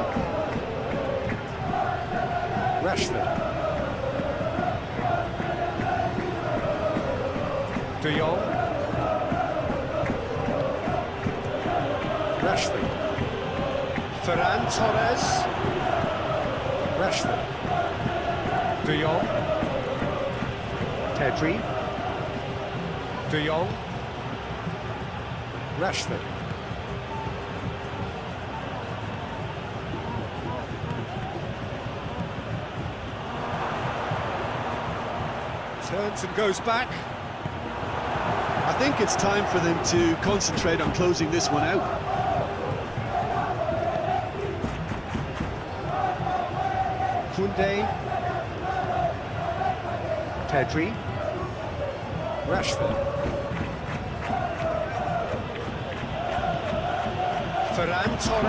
Rashford. De Jong. Rashford. Ferran Torres. Rashford. De Jong. Pedri. De Jong. Rashford. Turns and goes back. I think it's time for them to concentrate on closing this one out. Koundé. Pedri. Rashford. Ferran Torres.